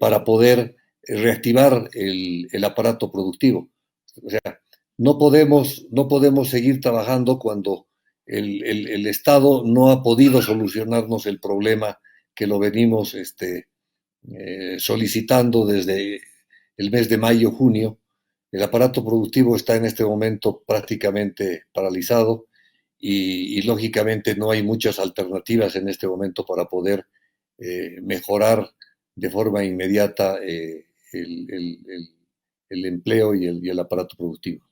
para poder reactivar el aparato productivo. O sea, no podemos seguir trabajando cuando el Estado no ha podido solucionarnos el problema que lo venimos solicitando desde el mes de mayo, junio. El aparato productivo está en este momento prácticamente paralizado y lógicamente no hay muchas alternativas en este momento para poder mejorar de forma inmediata el empleo y el aparato productivo.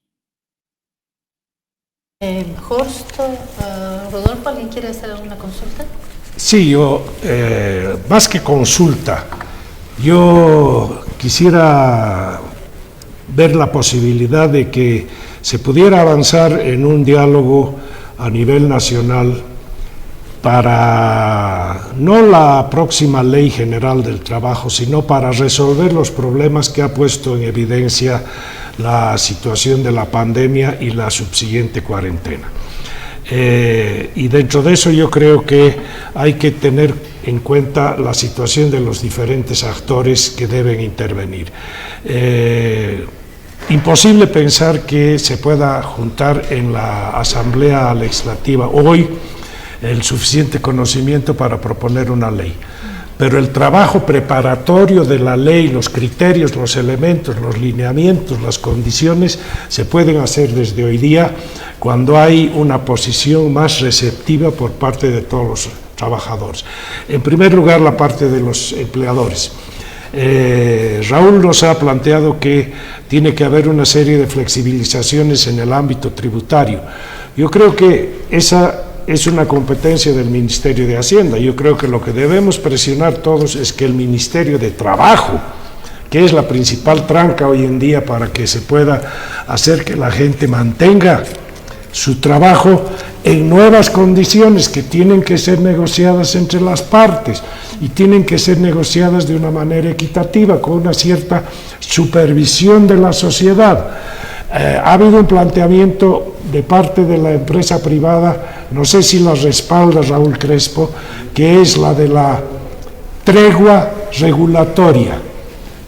Horst, Rodolfo, ¿alguien quiere hacer alguna consulta? Sí, yo, más que consulta, yo quisiera ver la posibilidad de que se pudiera avanzar en un diálogo a nivel nacional para no la próxima Ley General del Trabajo, sino para resolver los problemas que ha puesto en evidencia la situación de la pandemia y la subsiguiente cuarentena. Y dentro de eso yo creo que hay que tener en cuenta la situación de los diferentes actores que deben intervenir. Imposible pensar que se pueda juntar en la Asamblea Legislativa hoy el suficiente conocimiento para proponer una ley. Pero el trabajo preparatorio de la ley, los criterios, los elementos, los lineamientos, las condiciones, se pueden hacer desde hoy día cuando hay una posición más receptiva por parte de todos los trabajadores. En primer lugar, la parte de los empleadores. Raúl nos ha planteado que tiene que haber una serie de flexibilizaciones en el ámbito tributario. Yo creo que esa es una competencia del Ministerio de Hacienda. Yo creo que lo que debemos presionar todos es que el Ministerio de Trabajo, que es la principal tranca hoy en día para que se pueda hacer que la gente mantenga su trabajo en nuevas condiciones que tienen que ser negociadas entre las partes y tienen que ser negociadas de una manera equitativa, con una cierta supervisión de la sociedad. Ha habido un planteamiento de parte de la empresa privada, no sé si la respalda Raúl Crespo, que es la de la tregua regulatoria.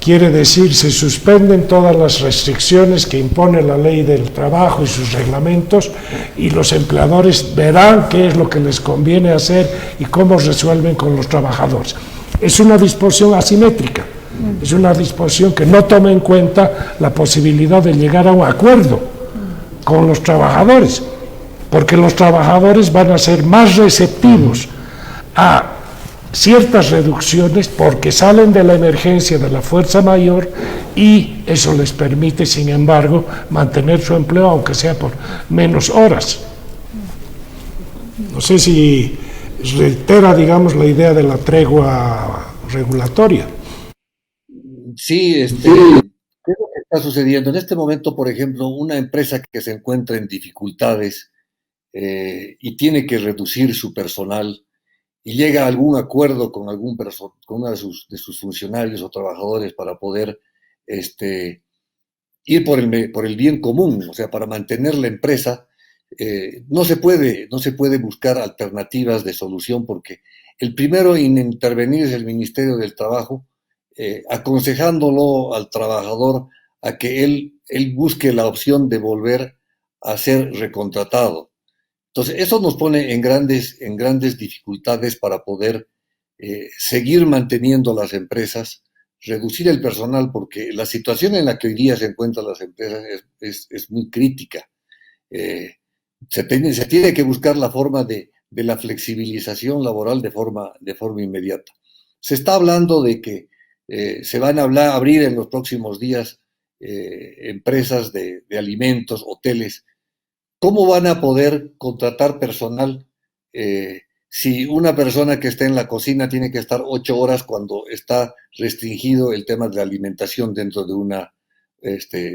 Quiere decir, se suspenden todas las restricciones que impone la ley del trabajo y sus reglamentos, y los empleadores verán qué es lo que les conviene hacer y cómo resuelven con los trabajadores. Es una disposición asimétrica, es una disposición que no toma en cuenta la posibilidad de llegar a un acuerdo con los trabajadores, porque los trabajadores van a ser más receptivos a ciertas reducciones porque salen de la emergencia de la fuerza mayor, y eso les permite, sin embargo, mantener su empleo, aunque sea por menos horas. No sé si reitera, digamos, la idea de la tregua regulatoria. Sí, ¿qué es lo que está sucediendo? En este momento, por ejemplo, una empresa que se encuentra en dificultades y tiene que reducir su personal, y llega a algún acuerdo con con uno de sus funcionarios o trabajadores para poder ir por el bien común, o sea, para mantener la empresa, no se puede buscar alternativas de solución, porque el primero en intervenir es el Ministerio del Trabajo, aconsejándolo al trabajador a que él busque la opción de volver a ser recontratado. Entonces, eso nos pone en grandes dificultades para poder seguir manteniendo las empresas, reducir el personal, porque la situación en la que hoy día se encuentran las empresas es muy crítica. Se tiene que buscar la forma de la flexibilización laboral de forma inmediata. Se está hablando de que se van a abrir en los próximos días empresas de alimentos, hoteles. ¿Cómo van a poder contratar personal si una persona que esté en la cocina tiene que estar 8 horas cuando está restringido el tema de la alimentación dentro de una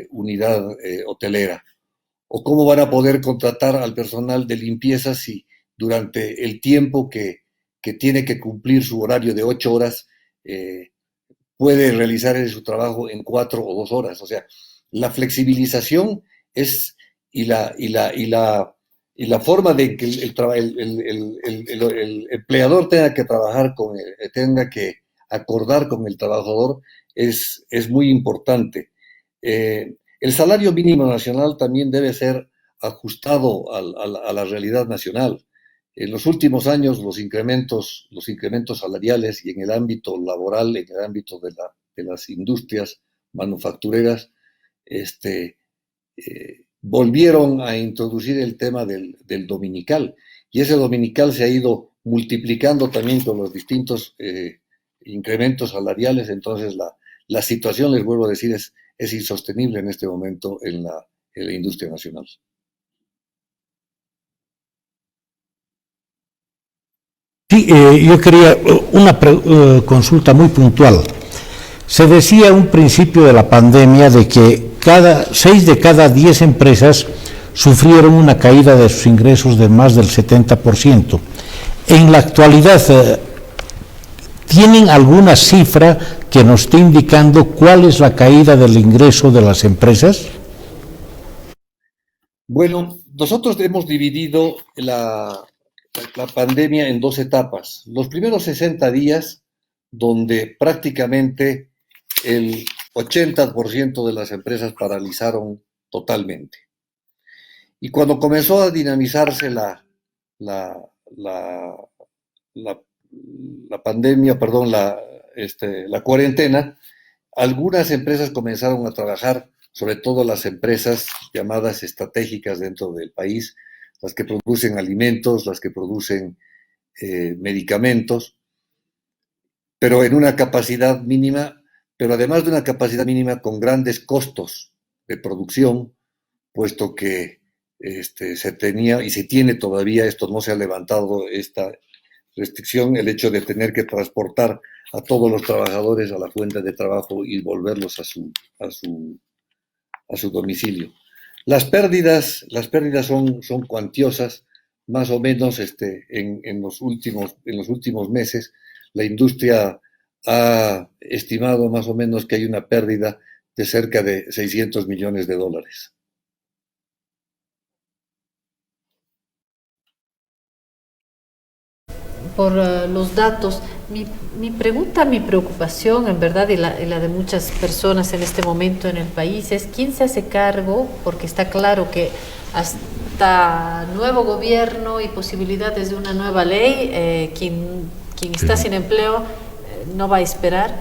unidad hotelera? ¿O cómo van a poder contratar al personal de limpieza si durante el tiempo que tiene que cumplir su horario de 8 horas puede realizar su trabajo en 4 o 2 horas? O sea, la flexibilización y la forma de que el empleador tenga que trabajar tenga que acordar con el trabajador es muy importante. El salario mínimo nacional también debe ser ajustado a la realidad nacional. En los últimos años los incrementos salariales, y en el ámbito laboral, en el ámbito de las industrias manufactureras, volvieron a introducir el tema del dominical, y ese dominical se ha ido multiplicando también con los distintos incrementos salariales. Entonces la situación, les vuelvo a decir, es insostenible en este momento en la industria nacional. Sí, yo quería una consulta muy puntual. Se decía a un principio de la pandemia de que 6 de cada 10 empresas sufrieron una caída de sus ingresos de más del 70%. En la actualidad, ¿tienen alguna cifra que nos esté indicando cuál es la caída del ingreso de las empresas? Bueno, nosotros hemos dividido la pandemia en 2 etapas. Los primeros 60 días, donde prácticamente el 80% de las empresas paralizaron totalmente. Y cuando comenzó a dinamizarse la pandemia, perdón, la cuarentena, algunas empresas comenzaron a trabajar, sobre todo las empresas llamadas estratégicas dentro del país, las que producen alimentos, las que producen medicamentos, pero en una capacidad mínima, pero además de una capacidad mínima con grandes costos de producción, puesto que se tenía y se tiene todavía, esto no se ha levantado, esta restricción, el hecho de tener que transportar a todos los trabajadores a la fuente de trabajo y volverlos a su domicilio. Las pérdidas son cuantiosas, más o menos en los últimos meses. La industria ha estimado más o menos que hay una pérdida de cerca de $600 millones. Por los datos. Mi pregunta, mi preocupación, en verdad, y la de muchas personas en este momento en el país, es quién se hace cargo, porque está claro que hasta nuevo gobierno y posibilidades de una nueva ley, quien está sin empleo no va a esperar.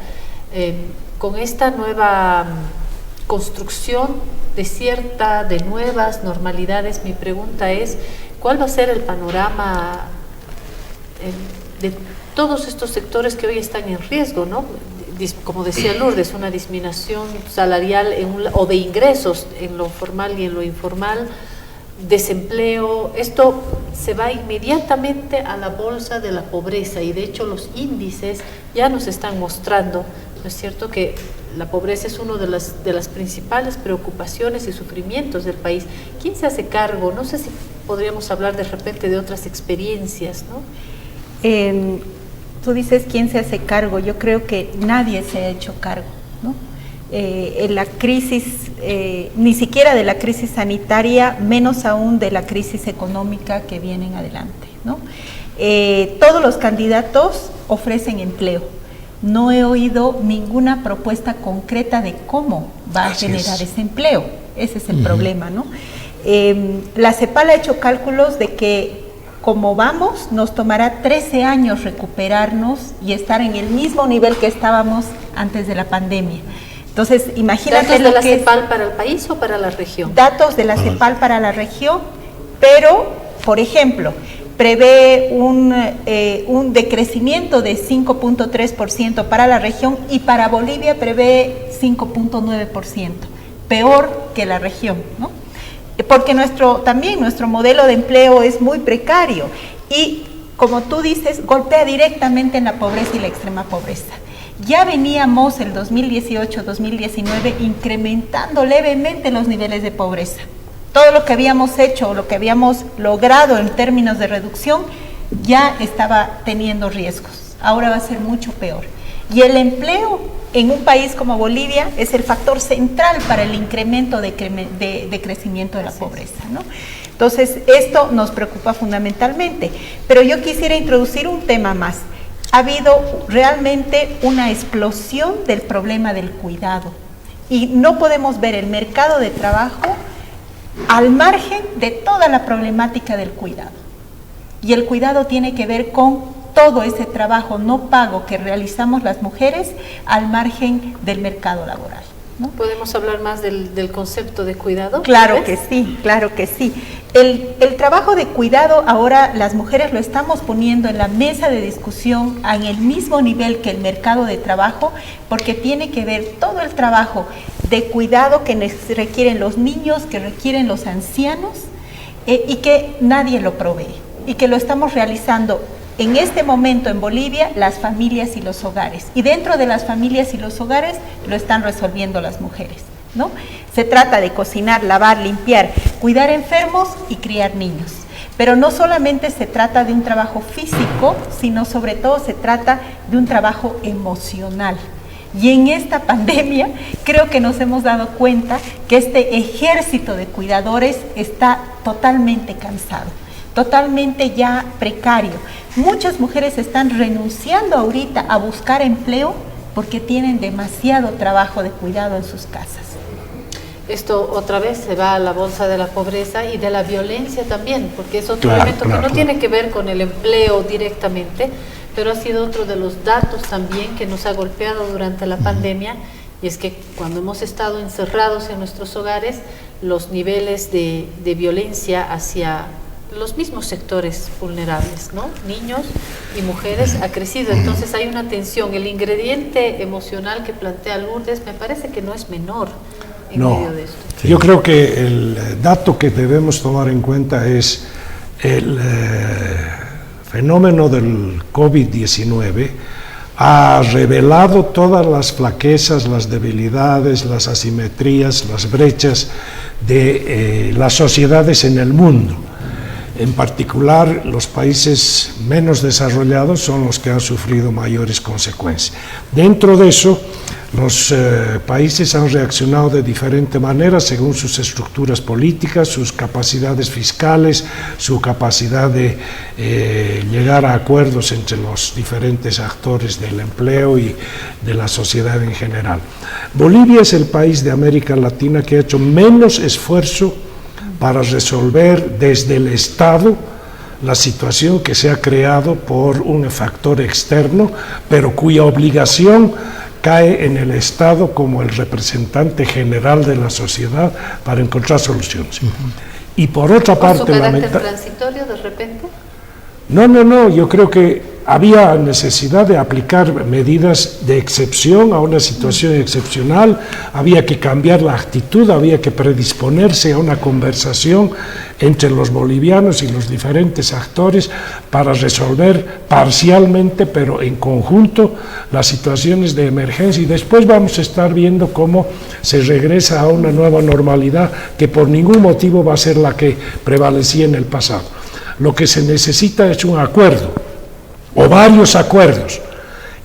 Con esta nueva construcción de nuevas normalidades, mi pregunta es, ¿cuál va a ser el panorama de todos estos sectores que hoy están en riesgo, ¿no? Como decía Lourdes, una disminución salarial o de ingresos en lo formal y en lo informal, desempleo? Esto se va inmediatamente a la bolsa de la pobreza, y de hecho los índices ya nos están mostrando, ¿no es cierto?, que la pobreza es una de las principales preocupaciones y sufrimientos del país. ¿Quién se hace cargo? No sé si podríamos hablar de repente de otras experiencias, ¿no? Tú dices quién se hace cargo. Yo creo que nadie se ha hecho cargo, ¿no? En la crisis, ni siquiera de la crisis sanitaria, menos aún de la crisis económica que viene en adelante, ¿no? Todos los candidatos ofrecen empleo. No he oído ninguna propuesta concreta de cómo va a generar ese empleo. Ese es el problema, ¿no? La CEPAL ha hecho cálculos de que como vamos, nos tomará 13 años recuperarnos y estar en el mismo nivel que estábamos antes de la pandemia. Entonces, imagínate ¿Datos de la CEPAL para el país o para la región? Datos de la CEPAL para la región, pero, por ejemplo, prevé un decrecimiento de 5.3% para la región, y para Bolivia prevé 5.9%, peor que la región, ¿no? Porque también nuestro modelo de empleo es muy precario y, como tú dices, golpea directamente en la pobreza y la extrema pobreza. Ya veníamos el 2018-2019 incrementando levemente los niveles de pobreza. Todo lo que habíamos hecho, lo que habíamos logrado en términos de reducción, ya estaba teniendo riesgos. Ahora va a ser mucho peor. Y el empleo en un país como Bolivia es el factor central para el incremento de crecimiento de la pobreza, ¿no? Entonces, esto nos preocupa fundamentalmente. Pero yo quisiera introducir un tema más. Ha habido realmente una explosión del problema del cuidado. Y no podemos ver el mercado de trabajo al margen de toda la problemática del cuidado. Y el cuidado tiene que ver con todo ese trabajo no pago que realizamos las mujeres al margen del mercado laboral, ¿no? ¿Podemos hablar más del concepto de cuidado? Claro que sí, claro que sí. El trabajo de cuidado ahora las mujeres lo estamos poniendo en la mesa de discusión en el mismo nivel que el mercado de trabajo, porque tiene que ver todo el trabajo de cuidado que requieren los niños, que requieren los ancianos, y que nadie lo provee, y que lo estamos realizando en este momento en Bolivia las familias y los hogares, y dentro de las familias y los hogares lo están resolviendo las mujeres, ¿no? Se trata de cocinar, lavar, limpiar, cuidar enfermos y criar niños. Pero no solamente se trata de un trabajo físico, sino sobre todo se trata de un trabajo emocional. Y en esta pandemia creo que nos hemos dado cuenta que este ejército de cuidadores está totalmente cansado, totalmente ya precario. Muchas mujeres están renunciando ahorita a buscar empleo porque tienen demasiado trabajo de cuidado en sus casas. Esto otra vez se va a la bolsa de la pobreza y de la violencia también, porque es otro elemento que no tiene que ver con el empleo directamente, pero ha sido otro de los datos también que nos ha golpeado durante la pandemia, y es que cuando hemos estado encerrados en nuestros hogares, los niveles de violencia hacia los mismos sectores vulnerables, ¿no? Niños y mujeres, ha crecido. Entonces hay una tensión. El ingrediente emocional que plantea Lourdes me parece que no es menor en medio de esto. Sí. Yo creo que el dato que debemos tomar en cuenta es el fenómeno del COVID-19 ha revelado todas las flaquezas, las debilidades, las asimetrías, las brechas de las sociedades en el mundo. En particular, los países menos desarrollados son los que han sufrido mayores consecuencias. Dentro de eso, los países han reaccionado de diferente manera según sus estructuras políticas, sus capacidades fiscales, su capacidad de llegar a acuerdos entre los diferentes actores del empleo y de la sociedad en general. Bolivia es el país de América Latina que ha hecho menos esfuerzo para resolver desde el Estado la situación que se ha creado por un factor externo, pero cuya obligación cae en el Estado como el representante general de la sociedad para encontrar soluciones. Y por otra parte... ¿Por su carácter transitorio de repente? No, yo creo que había necesidad de aplicar medidas de excepción a una situación excepcional, había que cambiar la actitud, había que predisponerse a una conversación entre los bolivianos y los diferentes actores para resolver parcialmente, pero en conjunto, las situaciones de emergencia, y después vamos a estar viendo cómo se regresa a una nueva normalidad que por ningún motivo va a ser la que prevalecía en el pasado. Lo que se necesita es un acuerdo, o varios acuerdos,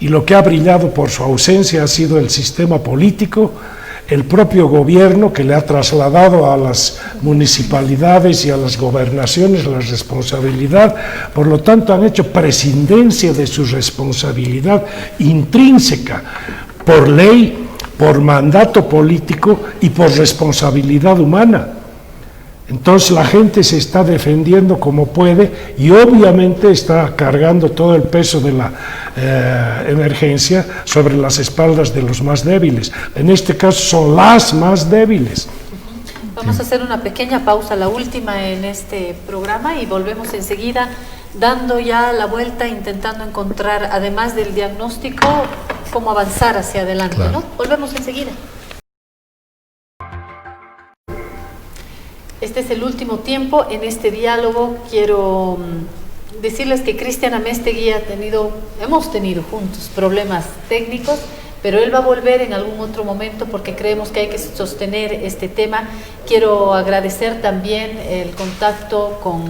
y lo que ha brillado por su ausencia ha sido el sistema político, el propio gobierno que le ha trasladado a las municipalidades y a las gobernaciones la responsabilidad, por lo tanto han hecho prescindencia de su responsabilidad intrínseca por ley, por mandato político y por responsabilidad humana. Entonces la gente se está defendiendo como puede y obviamente está cargando todo el peso de la emergencia sobre las espaldas de los más débiles. En este caso son las más débiles. Vamos a hacer una pequeña pausa, la última en este programa, y volvemos enseguida dando ya la vuelta, intentando encontrar, además del diagnóstico, cómo avanzar hacia adelante, claro, ¿no? Volvemos enseguida. Este es el último tiempo en este diálogo. Quiero decirles que Cristian Améztegui hemos tenido juntos problemas técnicos, pero él va a volver en algún otro momento porque creemos que hay que sostener este tema. Quiero agradecer también el contacto con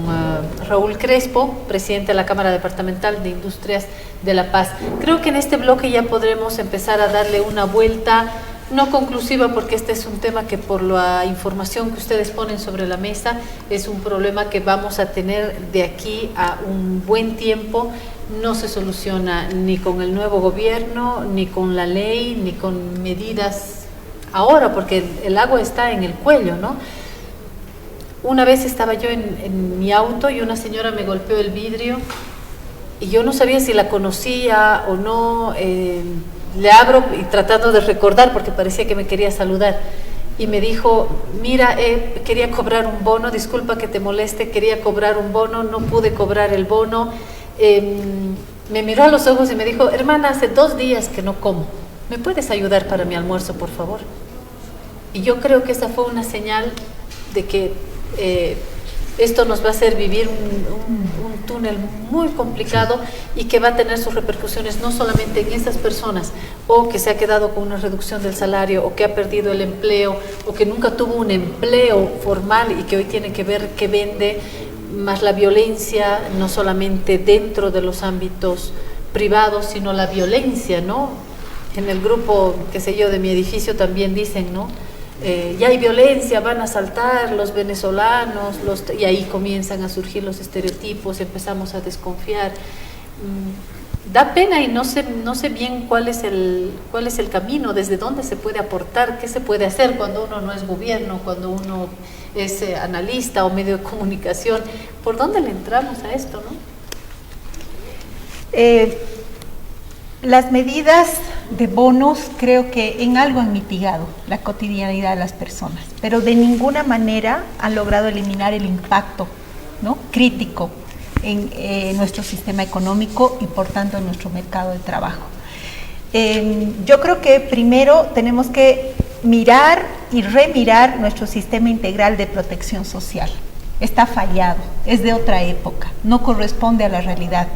Raúl Crespo, presidente de la Cámara Departamental de Industrias de La Paz. Creo que en este bloque ya podremos empezar a darle una vuelta, no conclusiva, porque este es un tema que por la información que ustedes ponen sobre la mesa es un problema que vamos a tener de aquí a un buen tiempo. No se soluciona ni con el nuevo gobierno, ni con la ley, ni con medidas ahora, porque el agua está en el cuello, ¿no? Una vez estaba yo en mi auto y una señora me golpeó el vidrio y yo no sabía si la conocía o no. Le abro y tratando de recordar porque parecía que me quería saludar y me dijo: mira, quería cobrar un bono, disculpa que te moleste, quería cobrar un bono, no pude cobrar el bono. Me miró a los ojos y me dijo: hermana, hace 2 días que no como, ¿me puedes ayudar para mi almuerzo, por favor? Y yo creo que esa fue una señal de que esto nos va a hacer vivir un túnel muy complicado y que va a tener sus repercusiones no solamente en esas personas, o que se ha quedado con una reducción del salario, o que ha perdido el empleo, o que nunca tuvo un empleo formal y que hoy tiene que ver qué vende, más la violencia, no solamente dentro de los ámbitos privados, sino la violencia, ¿no? En el grupo, qué sé yo, de mi edificio también dicen, ¿no? Ya hay violencia, van a saltar los venezolanos, y ahí comienzan a surgir los estereotipos, empezamos a desconfiar. Da pena y no sé bien cuál es el camino, desde dónde se puede aportar, qué se puede hacer cuando uno no es gobierno, cuando uno es analista o medio de comunicación. ¿Por dónde le entramos a esto, no? Las medidas de bonos creo que en algo han mitigado la cotidianidad de las personas, pero de ninguna manera han logrado eliminar el impacto, ¿no?, crítico en nuestro sistema económico y por tanto en nuestro mercado de trabajo. Yo creo que primero tenemos que mirar y remirar nuestro sistema integral de protección social. Está fallado, es de otra época, no corresponde a la realidad.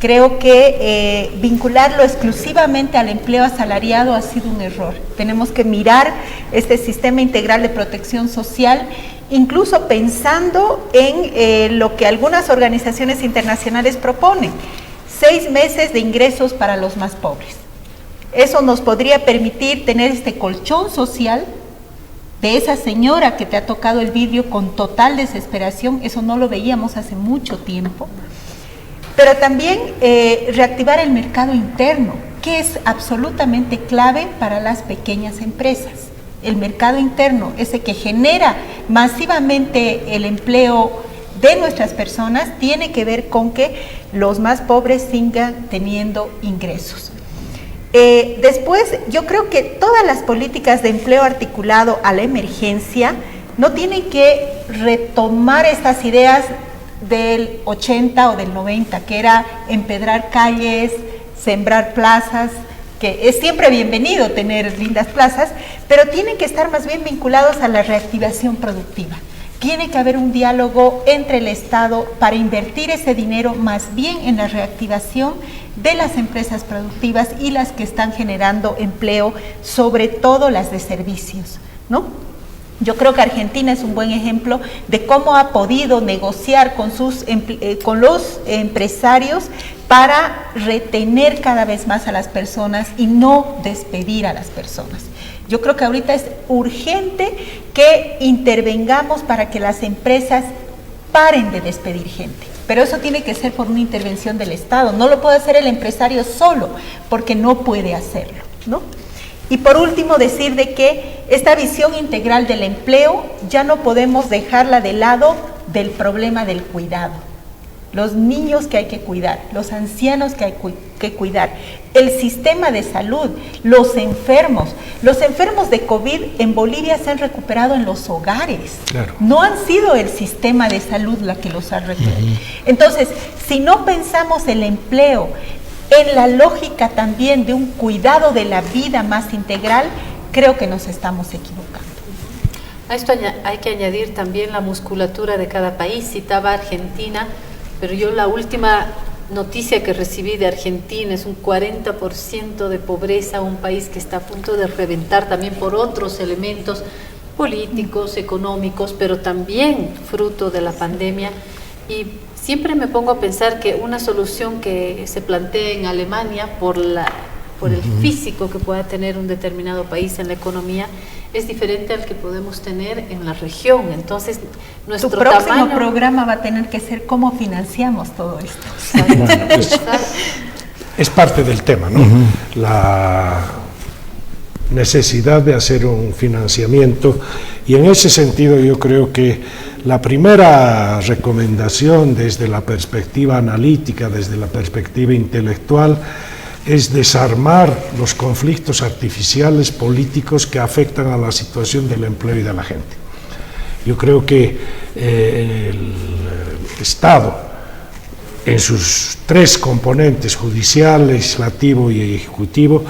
Creo que vincularlo exclusivamente al empleo asalariado ha sido un error. Tenemos que mirar este sistema integral de protección social, incluso pensando en lo que algunas organizaciones internacionales proponen, 6 meses de ingresos para los más pobres. Eso nos podría permitir tener este colchón social de esa señora que te ha tocado el vidrio con total desesperación. Eso no lo veíamos hace mucho tiempo. Pero también reactivar el mercado interno, que es absolutamente clave para las pequeñas empresas. El mercado interno, ese que genera masivamente el empleo de nuestras personas, tiene que ver con que los más pobres sigan teniendo ingresos. Después, yo creo que todas las políticas de empleo articulado a la emergencia no tienen que retomar estas ideas del 80 o del 90, que era empedrar calles, sembrar plazas, que es siempre bienvenido tener lindas plazas, pero tienen que estar más bien vinculados a la reactivación productiva. Tiene que haber un diálogo entre el Estado para invertir ese dinero más bien en la reactivación de las empresas productivas y las que están generando empleo, sobre todo las de servicios, ¿no? Yo creo que Argentina es un buen ejemplo de cómo ha podido negociar con los empresarios para retener cada vez más a las personas y no despedir a las personas. Yo creo que ahorita es urgente que intervengamos para que las empresas paren de despedir gente. Pero eso tiene que ser por una intervención del Estado. No lo puede hacer el empresario solo, porque no puede hacerlo, ¿no? Y por último, decir de que esta visión integral del empleo ya no podemos dejarla de lado del problema del cuidado. Los niños que hay que cuidar, los ancianos que hay que cuidar, el sistema de salud, los enfermos de COVID en Bolivia se han recuperado en los hogares. Claro. No han sido el sistema de salud la que los ha recuperado. Entonces, si no pensamos el empleo en la lógica también de un cuidado de la vida más integral, creo que nos estamos equivocando. A esto hay que añadir también la musculatura de cada país. Citaba Argentina, pero yo la última noticia que recibí de Argentina es un 40% de pobreza, un país que está a punto de reventar también por otros elementos políticos, económicos, pero también fruto de la pandemia. Y siempre me pongo a pensar que una solución que se plantea en Alemania por el físico que pueda tener un determinado país en la economía es diferente al que podemos tener en la región. Entonces, nuestro próximo programa va a tener que ser cómo financiamos todo esto. Bueno, es parte del tema, ¿no? La necesidad de hacer un financiamiento, y en ese sentido yo creo que la primera recomendación desde la perspectiva analítica, desde la perspectiva intelectual, es desarmar los conflictos artificiales políticos que afectan a la situación del empleo y de la gente. Yo creo que el Estado, en sus 3 componentes, judicial, legislativo y ejecutivo,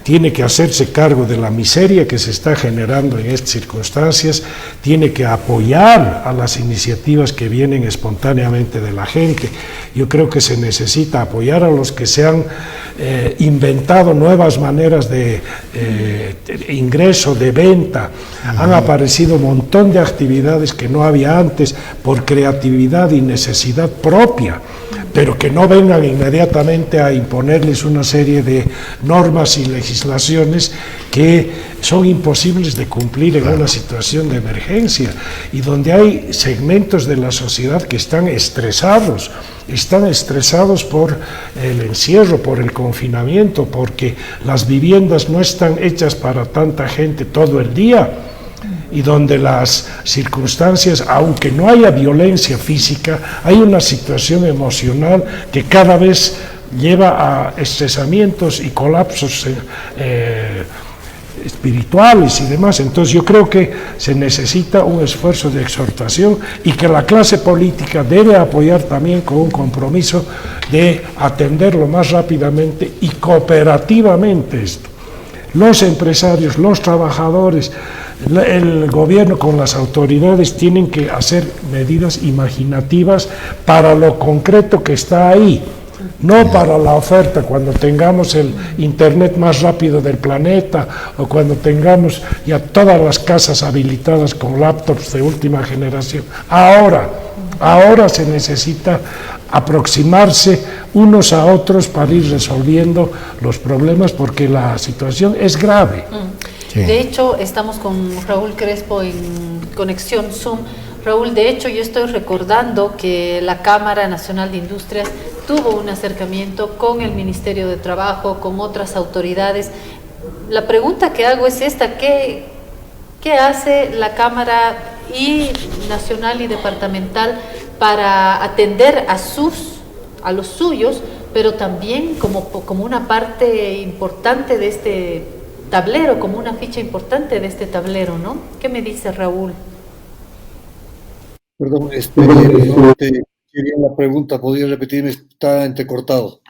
tiene que hacerse cargo de la miseria que se está generando en estas circunstancias, tiene que apoyar a las iniciativas que vienen espontáneamente de la gente. Yo creo que se necesita apoyar a los que se han inventado nuevas maneras de ingreso, de venta. Han aparecido un montón de actividades que no había antes por creatividad y necesidad propia, pero que no vengan inmediatamente a imponerles una serie de normas y legislaciones que son imposibles de cumplir en una situación de emergencia, y donde hay segmentos de la sociedad que están estresados por el encierro, por el confinamiento, porque las viviendas no están hechas para tanta gente todo el día, y donde las circunstancias, aunque no haya violencia física, hay una situación emocional que cada vez lleva a estresamientos y colapsos espirituales y demás. Entonces yo creo que se necesita un esfuerzo de exhortación, y que la clase política debe apoyar también con un compromiso de atenderlo más rápidamente y cooperativamente esto. Los empresarios, los trabajadores, el gobierno con las autoridades tienen que hacer medidas imaginativas para lo concreto que está ahí. no para la oferta, cuando tengamos el internet más rápido del planeta o cuando tengamos ya todas las casas habilitadas con laptops de última generación. Ahora se necesita aproximarse unos a otros para ir resolviendo los problemas porque la situación es grave. Sí. De hecho, estamos con Raúl Crespo en conexión Zoom. Raúl, de hecho, yo estoy recordando que la Cámara Nacional de Industrias tuvo un acercamiento con el Ministerio de Trabajo, con otras autoridades. La pregunta que hago es esta: ¿qué hace la Cámara Nacional y Departamental para atender a los suyos, pero también como una parte importante de este tablero, como una ficha importante de este tablero, ¿no? ¿Qué me dice Raúl? Perdón, no te quería la pregunta, ¿podría repetirme? Está entrecortado.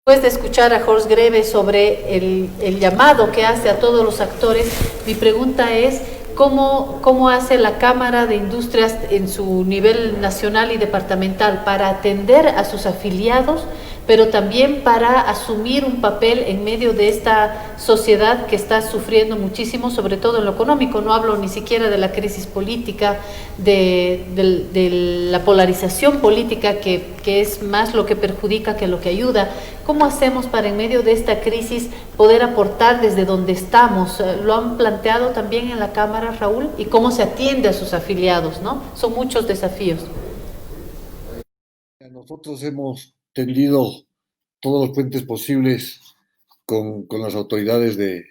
Después de escuchar a Horst Greve sobre el llamado que hace a todos los actores, mi pregunta es: ¿cómo hace la Cámara de Industrias en su nivel nacional y departamental para atender a sus afiliados, pero también para asumir un papel en medio de esta sociedad que está sufriendo muchísimo, sobre todo en lo económico? No hablo ni siquiera de la crisis política, de la polarización política, que es más lo que perjudica que lo que ayuda. ¿Cómo hacemos para, en medio de esta crisis, poder aportar desde donde estamos? ¿Lo han planteado también en la Cámara, Raúl? ¿Y cómo se atiende a sus afiliados, no? Son muchos desafíos. Nosotros hemos tendido todos los puentes posibles con las autoridades de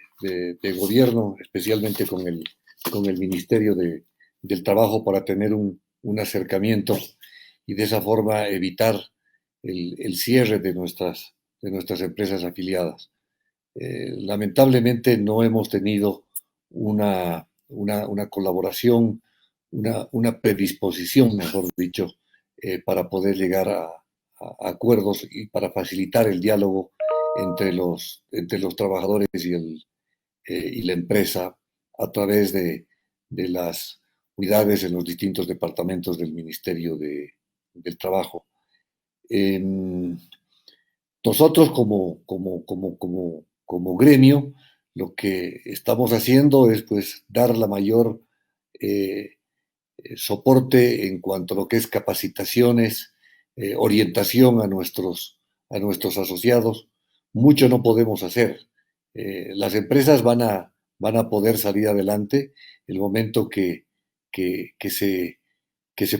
gobierno, especialmente con el Ministerio del Trabajo, para tener un acercamiento y de esa forma evitar el cierre de nuestras empresas afiliadas. Lamentablemente no hemos tenido una colaboración, una predisposición, mejor dicho, para poder llegar a acuerdos y para facilitar el diálogo entre los trabajadores y la empresa a través de las unidades en los distintos departamentos del Ministerio del Trabajo. Nosotros como gremio, lo que estamos haciendo es pues dar la mayor soporte en cuanto a lo que es capacitaciones, orientación a nuestros asociados. Mucho no podemos hacer. Las empresas van a poder salir adelante el momento que se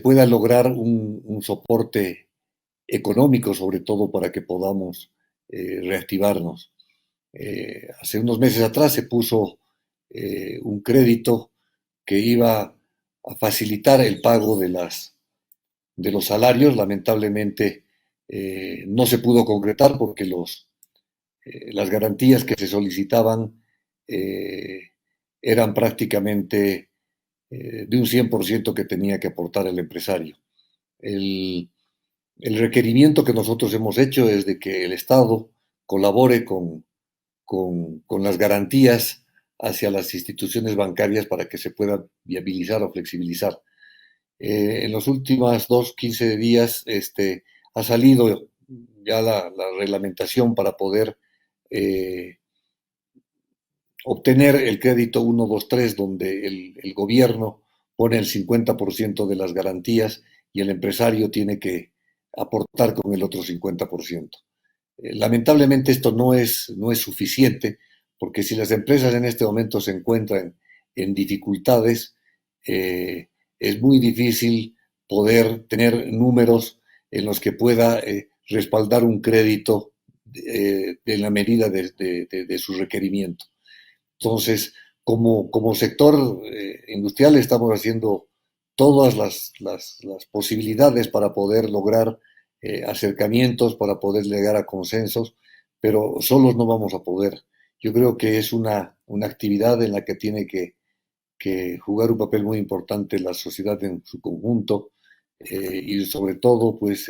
pueda lograr un soporte económico, sobre todo para que podamos reactivarnos. Hace unos meses atrás se puso un crédito que iba a facilitar el pago de los salarios. Lamentablemente no se pudo concretar porque las garantías que se solicitaban eran prácticamente de un 100% que tenía que aportar el empresario. El requerimiento que nosotros hemos hecho es de que el Estado colabore con las garantías hacia las instituciones bancarias para que se pueda viabilizar o flexibilizar. En los últimos 15 días ha salido ya la reglamentación para poder obtener el crédito 123, donde el gobierno pone el 50% de las garantías y el empresario tiene que aportar con el otro 50%. Lamentablemente esto no es suficiente, porque si las empresas en este momento se encuentran en dificultades, es muy difícil poder tener números en los que pueda respaldar un crédito en la medida de su requerimiento. Entonces, como sector industrial estamos haciendo todas las posibilidades para poder lograr acercamientos, para poder llegar a consensos, pero solos no vamos a poder. Yo creo que es una actividad en la que tiene que jugar un papel muy importante la sociedad en su conjunto, y sobre todo pues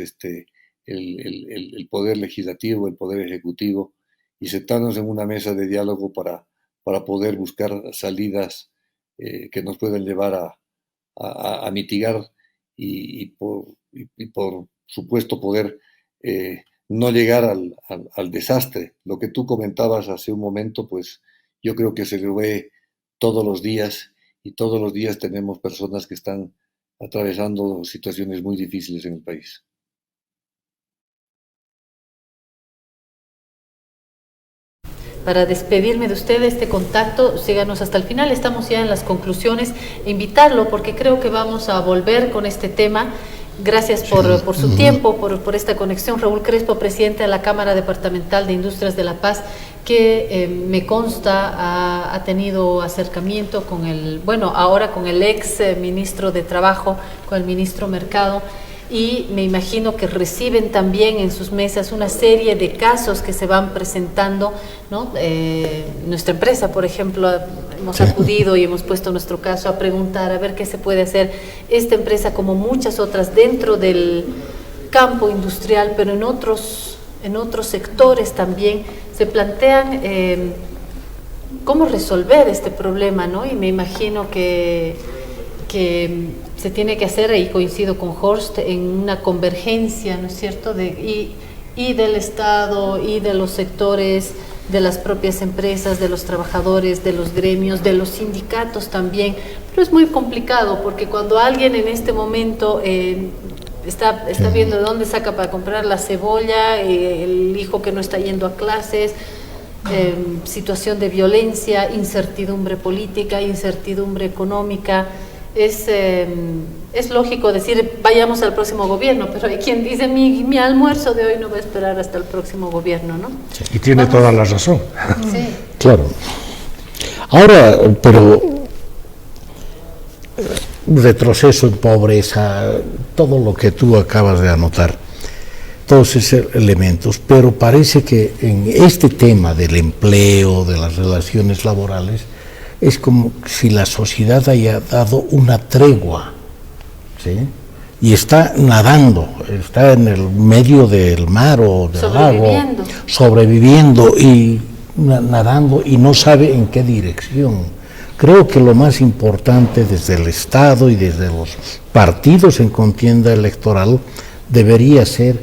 el poder legislativo, el poder ejecutivo, y sentarnos en una mesa de diálogo para poder buscar salidas que nos puedan llevar a mitigar y por supuesto poder no llegar al desastre. Lo que tú comentabas hace un momento, pues yo creo que se lo ve todos los días, y todos los días tenemos personas que están atravesando situaciones muy difíciles en el país. Para despedirme de usted, este contacto, síganos hasta el final, estamos ya en las conclusiones, invitarlo porque creo que vamos a volver con este tema. Gracias por su tiempo, por esta conexión. Raúl Crespo, presidente de la Cámara Departamental de Industrias de La Paz, que me consta ha tenido acercamiento con ahora con el ex ministro de Trabajo, con el ministro Mercado, y me imagino que reciben también en sus mesas una serie de casos que se van presentando, ¿no? Nuestra empresa, por ejemplo, hemos acudido y hemos puesto nuestro caso a preguntar a ver qué se puede hacer. Esta empresa, como muchas otras dentro del campo industrial, pero en otros sectores también, se plantean cómo resolver este problema, ¿no? Y me imagino que se tiene que hacer, y coincido con Horst, en una convergencia, ¿no es cierto?, y del Estado y de los sectores, de las propias empresas, de los trabajadores, de los gremios, de los sindicatos también. Pero es muy complicado porque cuando alguien en este momento está viendo de dónde saca para comprar la cebolla, el hijo que no está yendo a clases, situación de violencia, incertidumbre política, incertidumbre económica, es lógico decir vayamos al próximo gobierno, pero hay quien dice mi almuerzo de hoy no va a esperar hasta el próximo gobierno, ¿no? Y tiene toda la razón. Sí. Claro. Ahora, pero retroceso en pobreza, todo lo que tú acabas de anotar, todos esos elementos, pero parece que en este tema del empleo, de las relaciones laborales, es como si la sociedad haya dado una tregua, ¿sí? Y está nadando, está en el medio del mar o del lago, sobreviviendo y nadando, y no sabe en qué dirección. Creo que lo más importante desde el Estado y desde los partidos en contienda electoral debería ser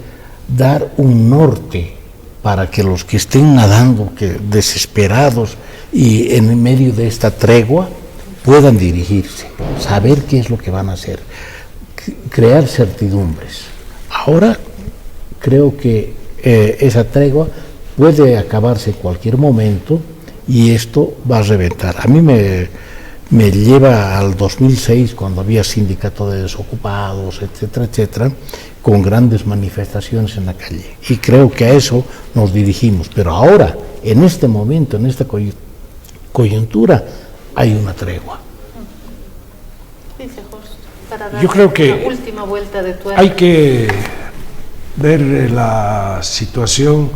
dar un norte para que los que estén nadando, que desesperados y en medio de esta tregua, puedan dirigirse, saber qué es lo que van a hacer, crear certidumbres. Ahora creo que esa tregua puede acabarse en cualquier momento y esto va a reventar. A mí me lleva al 2006, cuando había sindicato de desocupados, etcétera, etcétera, con grandes manifestaciones en la calle. Y creo que a eso nos dirigimos. Pero ahora, en este momento, en esta coyuntura, hay una tregua. Dice Horst, para dar yo creo que una última vuelta de tuerca. Hay que ver la situación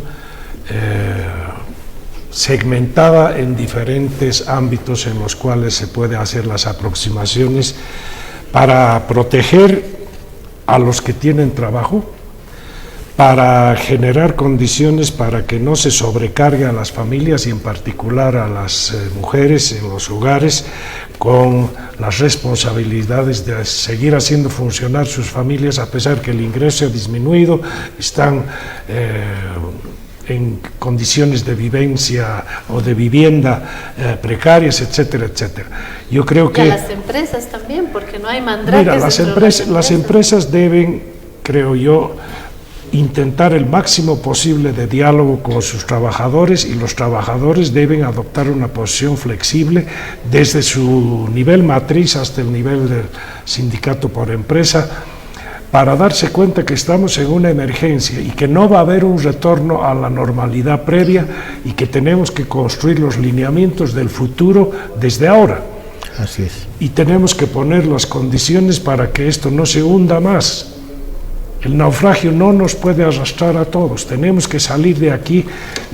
segmentada en diferentes ámbitos en los cuales se puede hacer las aproximaciones para proteger a los que tienen trabajo, para generar condiciones para que no se sobrecargue a las familias y en particular a las mujeres en los hogares con las responsabilidades de seguir haciendo funcionar sus familias a pesar que el ingreso ha disminuido, están en condiciones de vivencia o de vivienda precarias, etcétera, etcétera. Yo creo que... Y a las empresas también, porque no hay mandraques. Mira, las empresas deben, creo yo, intentar el máximo posible de diálogo con sus trabajadores, y los trabajadores deben adoptar una posición flexible desde su nivel matriz hasta el nivel del sindicato por empresa, para darse cuenta que estamos en una emergencia y que no va a haber un retorno a la normalidad previa y que tenemos que construir los lineamientos del futuro desde ahora. Así es. Y tenemos que poner las condiciones para que esto no se hunda más. El naufragio no nos puede arrastrar a todos, tenemos que salir de aquí,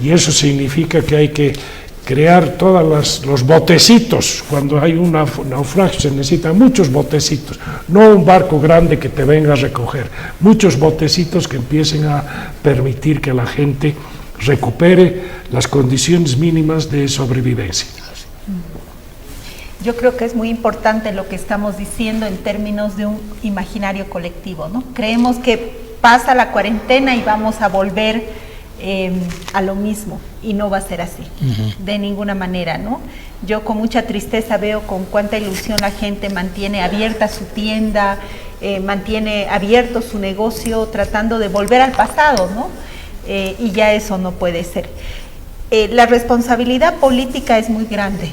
y eso significa que hay que crear todos los botecitos. Cuando hay un naufragio se necesitan muchos botecitos, no un barco grande que te venga a recoger, muchos botecitos que empiecen a permitir que la gente recupere las condiciones mínimas de sobrevivencia. Yo creo que es muy importante lo que estamos diciendo en términos de un imaginario colectivo, ¿no? Creemos que pasa la cuarentena y vamos a volver a lo mismo, y no va a ser así, de ninguna manera, ¿no? Yo con mucha tristeza veo con cuánta ilusión la gente mantiene abierta su tienda, mantiene abierto su negocio, tratando de volver al pasado, ¿no? Y ya eso no puede ser. La responsabilidad política es muy grande.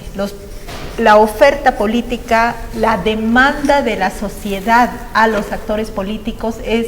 La oferta política, la demanda de la sociedad a los actores políticos es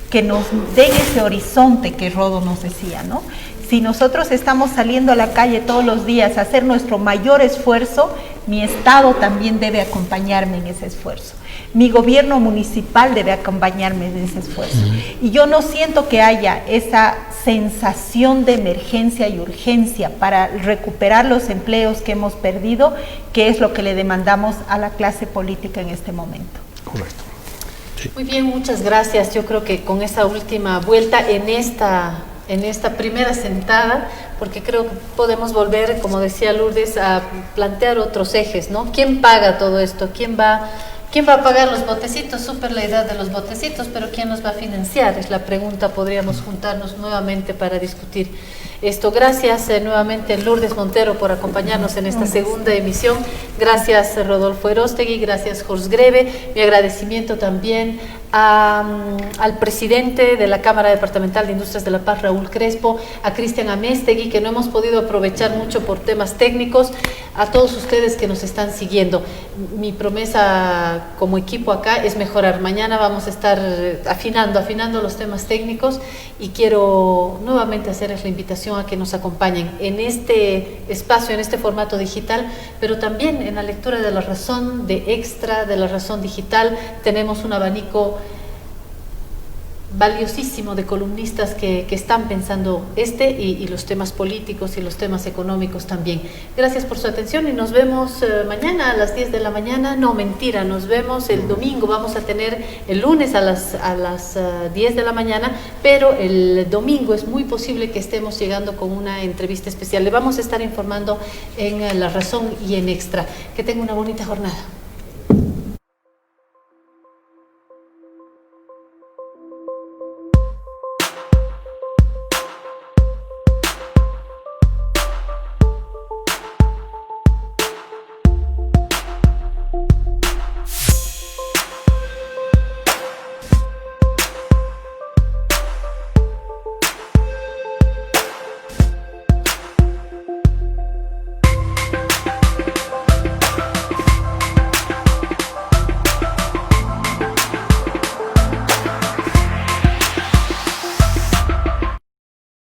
que nos den ese horizonte que Rodo nos decía, ¿no? Si nosotros estamos saliendo a la calle todos los días a hacer nuestro mayor esfuerzo, mi Estado también debe acompañarme en ese esfuerzo. Mi gobierno municipal debe acompañarme en ese esfuerzo. Y yo no siento que haya esa sensación de emergencia y urgencia para recuperar los empleos que hemos perdido, que es lo que le demandamos a la clase política en este momento. Correcto. Sí. Muy bien, muchas gracias. Yo creo que con esa última vuelta en esta primera sentada, porque creo que podemos volver, como decía Lourdes, a plantear otros ejes, ¿no? ¿Quién paga todo esto? ¿Quién va a pagar los botecitos? Súper la idea de los botecitos, pero ¿quién los va a financiar? Es la pregunta, podríamos juntarnos nuevamente para discutir esto. Gracias nuevamente Lourdes Montero por acompañarnos en esta segunda emisión. Gracias Rodolfo Erostegui, gracias Jorge Greve. Mi agradecimiento también al presidente de la Cámara Departamental de Industrias de La Paz, Raúl Crespo, a Cristian Amestegui, que no hemos podido aprovechar mucho por temas técnicos, a todos ustedes que nos están siguiendo. Mi promesa como equipo acá es mejorar. Mañana vamos a estar afinando los temas técnicos, y quiero nuevamente hacerles la invitación a que nos acompañen en este espacio, en este formato digital, pero también en la lectura de La Razón, de Extra, de La Razón Digital. Tenemos un abanico valiosísimo de columnistas que están pensando y los temas políticos y los temas económicos también. Gracias por su atención y nos vemos mañana a las 10 de la mañana. No, mentira, nos vemos el domingo. Vamos a tener el lunes a las 10 de la mañana, pero el domingo es muy posible que estemos llegando con una entrevista especial. Le vamos a estar informando en La Razón y en Extra. Que tenga una bonita jornada.